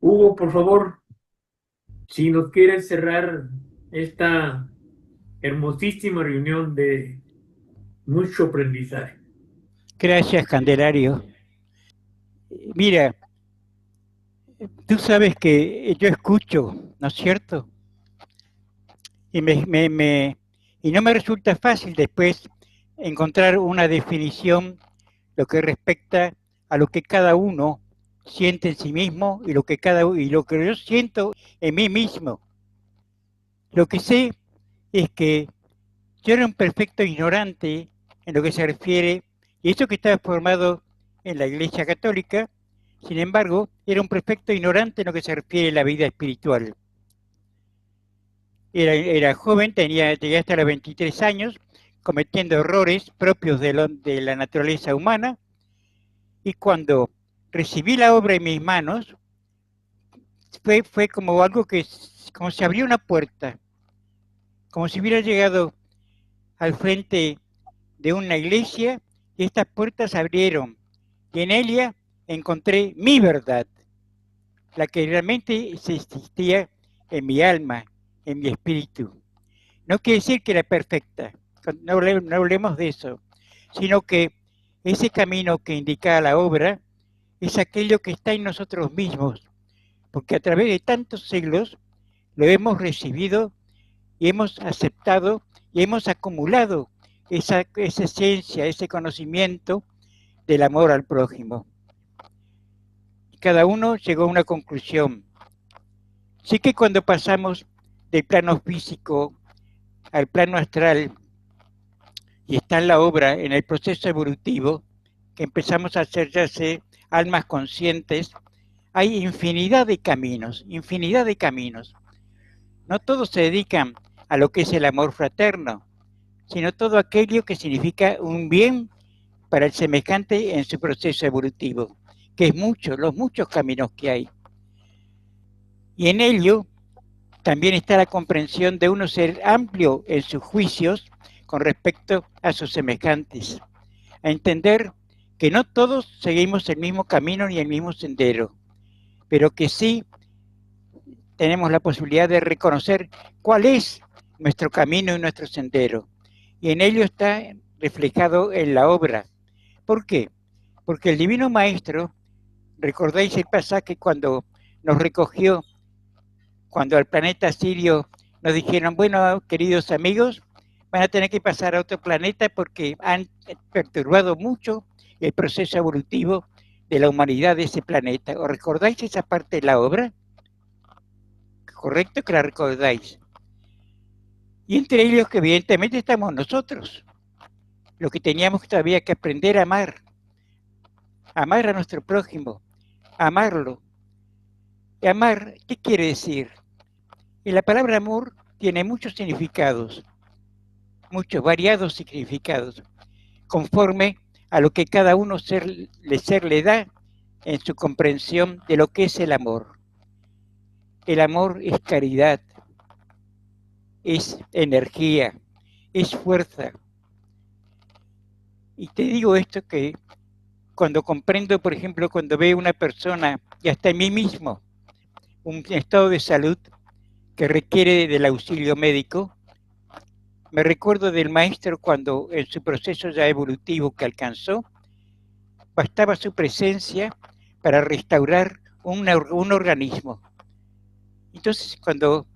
Hugo, por favor, si nos quieres cerrar esta hermosísima reunión de mucho aprendizaje. Gracias, Candelario. Mira, tú sabes que yo escucho, ¿no es cierto? Y, y no me resulta fácil después encontrar una definición lo que respecta a lo que cada uno siente en sí mismo y lo que yo siento en mí mismo. Lo que sé es que yo era un perfecto ignorante en lo que se refiere, y eso que estaba formado en la Iglesia Católica, sin embargo, era un perfecto ignorante en lo que se refiere a la vida espiritual. Era joven, llegué hasta los 23 años, cometiendo errores propios de la naturaleza humana, y cuando recibí la obra en mis manos, fue como algo como se abrió una puerta, como si hubiera llegado al frente de una iglesia y estas puertas se abrieron, y en ella encontré mi verdad, la que realmente existía en mi alma, en mi espíritu. No quiere decir que era perfecta, no hablemos de eso, sino que ese camino que indica la obra es aquello que está en nosotros mismos, porque a través de tantos siglos lo hemos recibido y hemos aceptado y hemos acumulado esa esencia, ese conocimiento del amor al prójimo. Cada uno llegó a una conclusión. Sí que cuando pasamos del plano físico al plano astral y está en la obra, en el proceso evolutivo, que empezamos a hacerse almas conscientes, hay infinidad de caminos, infinidad de caminos. No todos se dedican a lo que es el amor fraterno, sino todo aquello que significa un bien para el semejante en su proceso evolutivo, que es los muchos caminos que hay. Y en ello también está la comprensión de uno ser amplio en sus juicios con respecto a sus semejantes, a entender que no todos seguimos el mismo camino ni el mismo sendero, pero que sí tenemos la posibilidad de reconocer cuál es nuestro camino y nuestro sendero. Y en ello está reflejado en la obra. ¿Por qué? Porque el Divino Maestro, recordáis el pasaje cuando nos recogió, cuando al planeta Sirio nos dijeron, bueno, queridos amigos, van a tener que pasar a otro planeta porque han perturbado mucho el proceso evolutivo de la humanidad de ese planeta. ¿Os recordáis esa parte de la obra? Correcto que la recordáis. Y entre ellos que evidentemente estamos nosotros, lo que teníamos todavía que aprender a amar a nuestro prójimo, amarlo. Y amar, ¿qué quiere decir? Y la palabra amor tiene muchos significados, muchos variados significados, conforme a lo que cada uno ser le da en su comprensión de lo que es el amor. El amor es caridad, es energía, es fuerza. Y te digo esto que cuando comprendo, por ejemplo, cuando veo una persona, y hasta en mí mismo, un estado de salud que requiere del auxilio médico, me recuerdo del maestro cuando en su proceso ya evolutivo que alcanzó, bastaba su presencia para restaurar un organismo. Entonces, cuando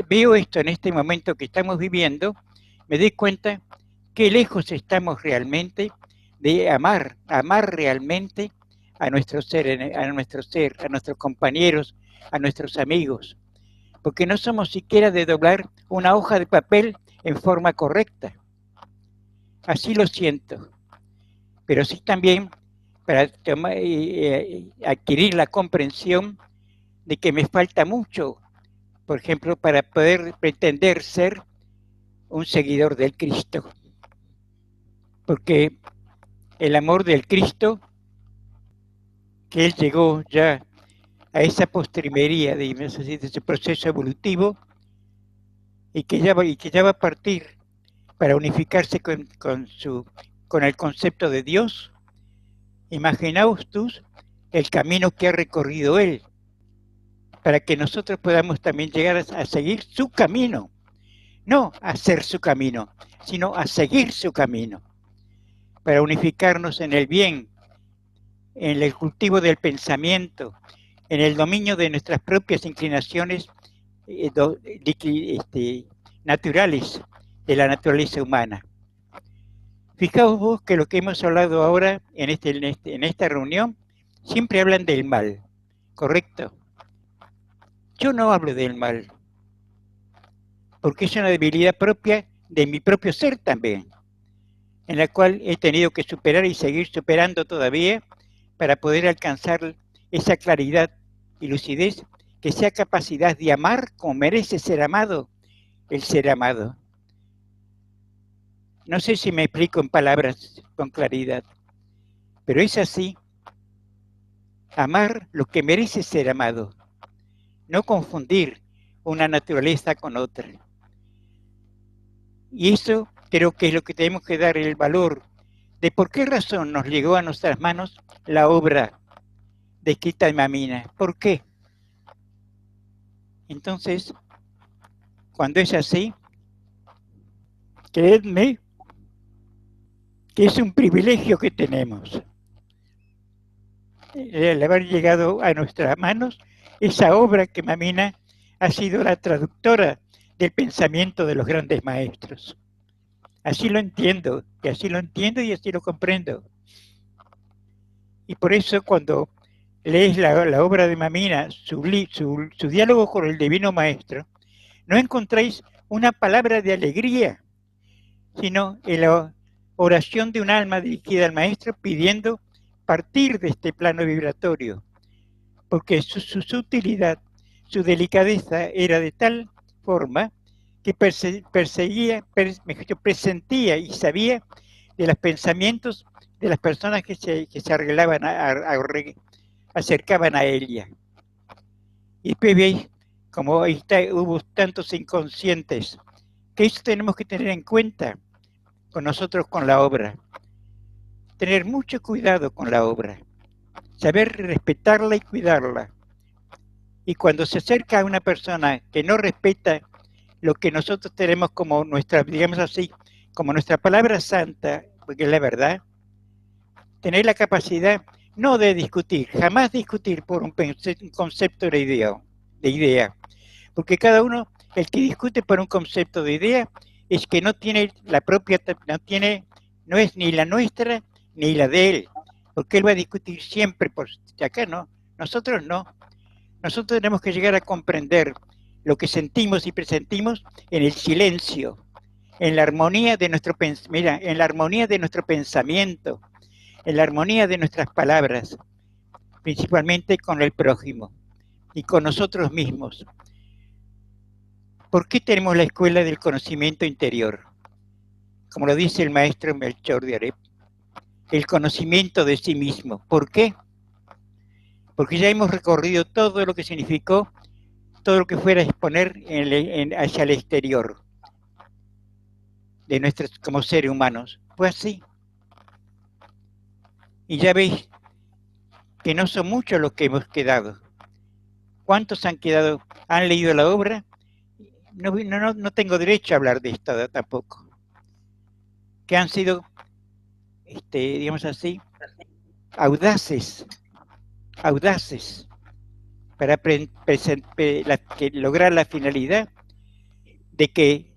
veo esto en este momento que estamos viviendo, me doy cuenta que lejos estamos realmente de amar realmente a nuestro ser, a nuestros compañeros, a nuestros amigos, porque no somos siquiera de doblar una hoja de papel en forma correcta. Así lo siento, pero sí también para adquirir la comprensión de que me falta mucho, por ejemplo, para poder pretender ser un seguidor del Cristo. Porque el amor del Cristo, que Él llegó ya a esa postrimería de ese proceso evolutivo, y que ya va a partir para unificarse con el concepto de Dios. Imaginaos tú el camino que ha recorrido Él, para que nosotros podamos también llegar a seguir su camino, no a hacer su camino, sino a seguir su camino, para unificarnos en el bien, en el cultivo del pensamiento, en el dominio de nuestras propias inclinaciones naturales de la naturaleza humana. Fijaos vos que lo que hemos hablado ahora en esta reunión, siempre hablan del mal, ¿correcto? Yo no hablo del mal, porque es una debilidad propia de mi propio ser también, en la cual he tenido que superar y seguir superando todavía para poder alcanzar esa claridad y lucidez que sea capacidad de amar como merece ser amado el ser amado. No sé si me explico en palabras con claridad, pero es así. Amar lo que merece ser amado, no confundir una naturaleza con otra. Y eso creo que es lo que tenemos que dar el valor de por qué razón nos llegó a nuestras manos la obra de Gita de Mamina. ¿Por qué? Entonces, cuando es así, creedme que es un privilegio que tenemos el haber llegado a nuestras manos esa obra que Mamina ha sido la traductora del pensamiento de los grandes maestros. Así lo entiendo y así lo comprendo. Y por eso cuando lees la obra de Mamina, su diálogo con el Divino Maestro, no encontráis una palabra de alegría, sino en la oración de un alma dirigida al Maestro pidiendo partir de este plano vibratorio, porque su sutilidad, su delicadeza era de tal forma que mejor dicho, presentía y sabía de los pensamientos de las personas que se acercaban a ella. Y después veis como hubo tantos inconscientes, que eso tenemos que tener en cuenta con nosotros, con la obra. Tener mucho cuidado con la obra, saber respetarla y cuidarla. Y cuando se acerca a una persona que no respeta lo que nosotros tenemos como nuestra, digamos así, como nuestra palabra santa, porque es la verdad, tener la capacidad no de discutir, jamás discutir por un concepto de idea, porque cada uno, el que discute por un concepto de idea, es que no tiene la propia, no es ni la nuestra ni la de él, porque él va a discutir siempre por acá, no, nosotros no. Nosotros tenemos que llegar a comprender lo que sentimos y presentimos en el silencio, en la armonía de nuestro en la armonía de nuestro pensamiento, en la armonía de nuestras palabras, principalmente con el prójimo y con nosotros mismos. ¿Por qué tenemos la escuela del conocimiento interior? Como lo dice el maestro Melchor de Arep, el conocimiento de sí mismo. ¿Por qué? Porque ya hemos recorrido todo lo que significó, todo lo que fuera a exponer hacia el exterior de nuestros como seres humanos. Fue así. Y ya veis que no son muchos los que hemos quedado. ¿Cuántos han quedado? ¿Han leído la obra? No tengo derecho a hablar de esto tampoco. Que han sido, digamos así, audaces para lograr la finalidad de que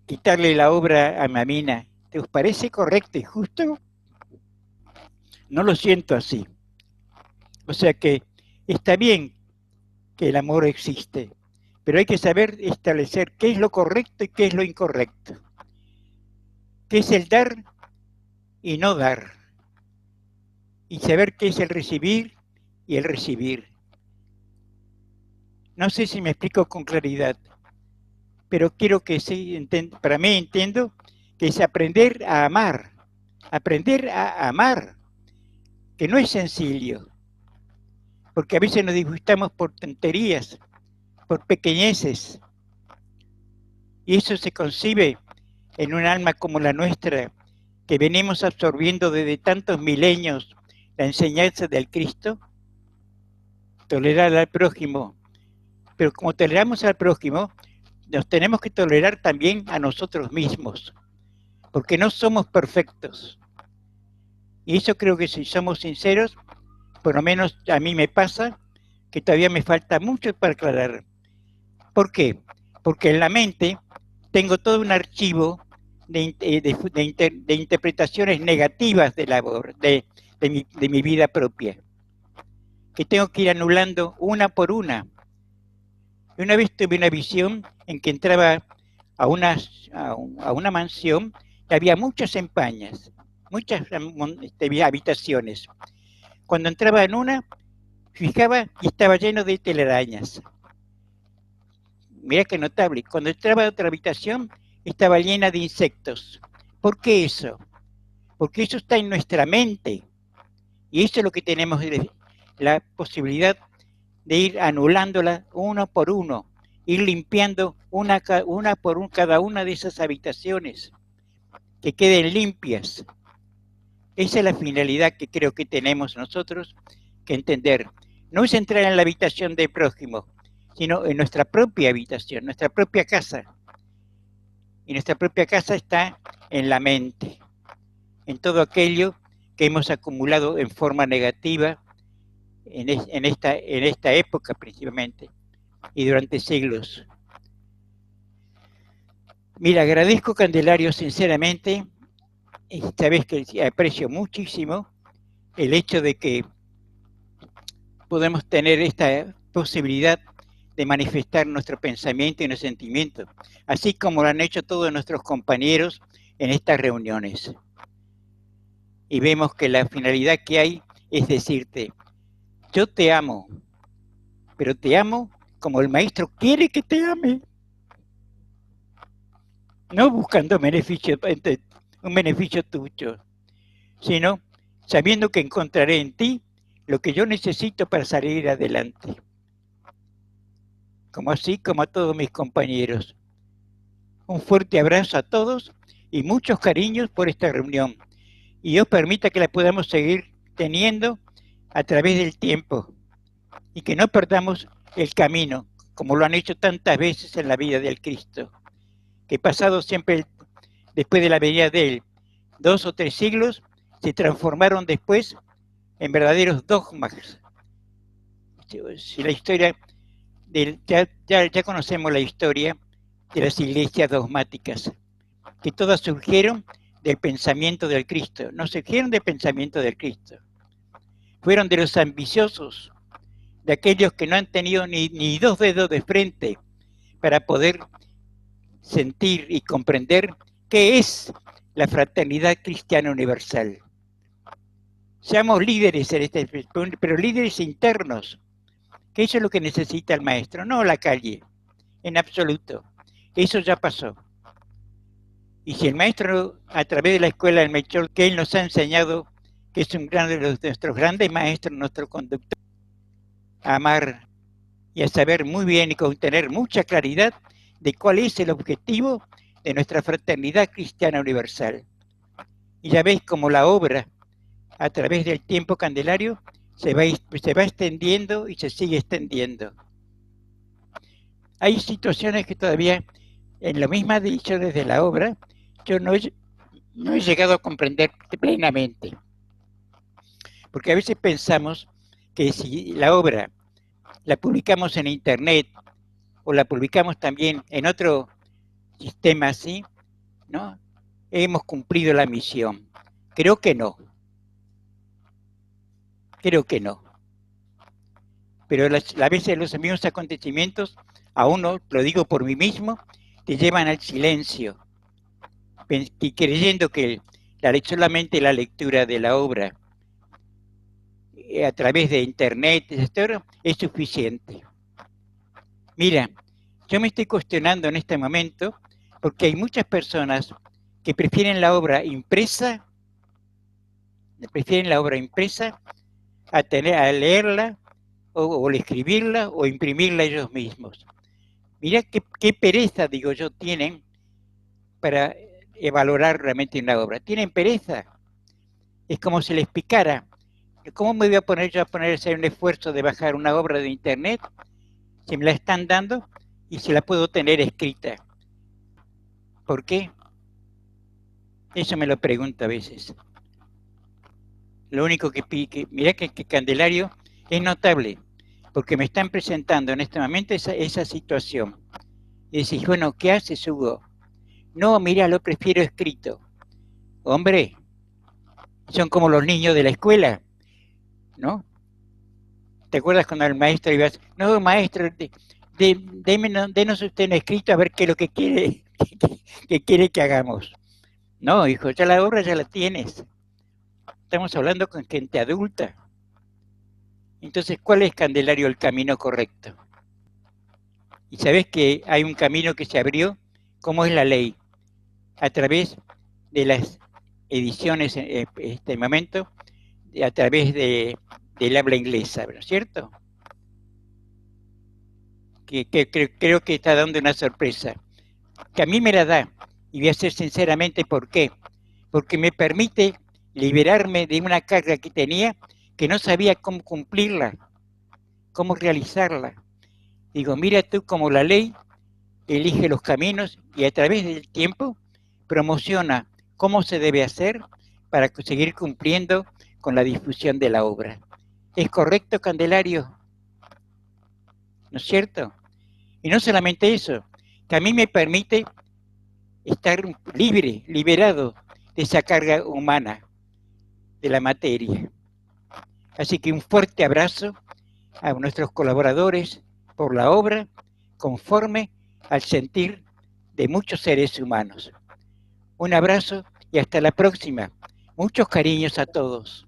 quitarle la obra a Mamina. ¿Te os parece correcto y justo? No lo siento así. O sea que está bien que el amor existe, pero hay que saber establecer qué es lo correcto y qué es lo incorrecto. ¿Qué es el dar y no dar? Y saber qué es el recibir y el recibir. No sé si me explico con claridad, pero quiero que sí, para mí entiendo que es aprender a amar, que no es sencillo, porque a veces nos disgustamos por tonterías, por pequeñeces, y eso se concibe en un alma como la nuestra, que venimos absorbiendo desde tantos milenios la enseñanza del Cristo. Tolerar al prójimo, pero como toleramos al prójimo, nos tenemos que tolerar también a nosotros mismos, porque no somos perfectos. Y eso creo que si somos sinceros, por lo menos a mí me pasa, que todavía me falta mucho para aclarar. ¿Por qué? Porque en la mente tengo todo un archivo de interpretaciones negativas de mi vida propia, que tengo que ir anulando una por una. Y una vez tuve una visión en que entraba a una mansión y había muchas empañas, muchas habitaciones. Cuando entraba en una, fijaba y estaba lleno de telarañas. Mirá qué notable. Cuando entraba a otra habitación, estaba llena de insectos. ¿Por qué eso? Porque eso está en nuestra mente. Y eso es lo que tenemos la posibilidad de ir anulándola uno por uno, ir limpiando cada una de esas habitaciones, que queden limpias. Esa es la finalidad que creo que tenemos nosotros que entender. No es entrar en la habitación del prójimo, sino en nuestra propia habitación, nuestra propia casa. Y nuestra propia casa está en la mente, en todo aquello que hemos acumulado en forma negativa en esta época principalmente y durante siglos. Mira, agradezco, Candelario, sinceramente, sabes que aprecio muchísimo el hecho de que podemos tener esta posibilidad de manifestar nuestro pensamiento y nuestro sentimiento, así como lo han hecho todos nuestros compañeros en estas reuniones. Y vemos que la finalidad que hay es decirte, yo te amo, pero te amo como el maestro quiere que te ame. no buscando un beneficio tuyo, sino sabiendo que encontraré en ti lo que yo necesito para salir adelante, como así como a todos mis compañeros. Un fuerte abrazo a todos y muchos cariños por esta reunión. Y Dios permita que la podamos seguir teniendo a través del tiempo y que no perdamos el camino, como lo han hecho tantas veces en la vida del Cristo, que pasado siempre después de la venida de Él, 2 o 3 siglos, se transformaron después en verdaderos dogmas. Si la historia ya conocemos la historia de las iglesias dogmáticas, que todas surgieron del pensamiento del Cristo, no surgieron del pensamiento del Cristo, fueron de los ambiciosos, de aquellos que no han tenido ni 2 dedos de frente para poder sentir y comprender qué es la fraternidad cristiana universal. Seamos líderes en este, pero líderes internos, que eso es lo que necesita el maestro, no la calle, en absoluto. Eso ya pasó. Y si el maestro, a través de la escuela del Melchor, que él nos ha enseñado, que es uno de nuestros grandes maestros, nuestro conductor, a amar y a saber muy bien y con tener mucha claridad de cuál es el objetivo de nuestra fraternidad cristiana universal. Y ya veis cómo la obra, a través del tiempo Candelario, se va extendiendo y se sigue extendiendo. Hay situaciones que todavía, en lo mismo dicho desde la obra, yo no he llegado a comprender plenamente. Porque a veces pensamos que si la obra la publicamos en internet o la publicamos también en otro sistema así, ¿no? Hemos cumplido la misión. Creo que no. Creo que no. Pero a veces los mismos acontecimientos, a uno, lo digo por mí mismo, te llevan al silencio, y creyendo que solamente la lectura de la obra a través de internet, etc., es suficiente. Mira, yo me estoy cuestionando en este momento porque hay muchas personas que prefieren la obra impresa a leerla o escribirla o imprimirla ellos mismos. Mira qué pereza, digo yo, tienen para valorar realmente una obra. Tienen pereza. Es como si les picara. ¿Cómo me voy a poner yo a hacer un esfuerzo de bajar una obra de internet si me la están dando y si la puedo tener escrita? ¿Por qué? Eso me lo pregunto a veces. Lo único mira que Candelario es notable, porque me están presentando en este momento esa situación. Y decís, bueno, ¿qué haces, Hugo? No, mira, lo prefiero escrito. Hombre, son como los niños de la escuela, ¿no? ¿Te acuerdas cuando el maestro iba a decir, no, maestro, denos usted en escrito a ver qué es lo que quiere que hagamos? No, hijo, ya la obra ya la tienes. Estamos hablando con gente adulta. Entonces, ¿cuál es, Candelario, el camino correcto? Y sabes que hay un camino que se abrió, ¿cómo es la ley? A través de las ediciones en este momento, a través del habla inglesa, ¿no es cierto? Que creo que está dando una sorpresa, que a mí me la da, y voy a ser sinceramente por qué. Porque me permite liberarme de una carga que tenía, que no sabía cómo cumplirla, cómo realizarla. Digo, mira tú cómo la ley elige los caminos y a través del tiempo promociona cómo se debe hacer para seguir cumpliendo con la difusión de la obra. ¿Es correcto, Candelario? ¿No es cierto? Y no solamente eso, que a mí me permite estar libre, liberado de esa carga humana de la materia. Así que un fuerte abrazo a nuestros colaboradores por la obra, conforme al sentir de muchos seres humanos. Un abrazo y hasta la próxima. Muchos cariños a todos.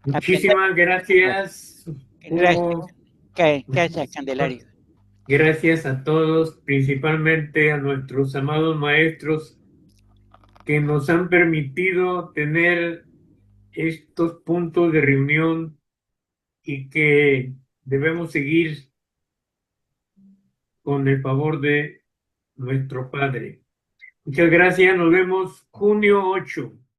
Muchísimas gracias. Gracias, Candelario. Gracias a todos, principalmente a nuestros amados maestros que nos han permitido tener estos puntos de reunión y que debemos seguir con el favor de nuestro Padre. Muchas gracias, nos vemos junio 8.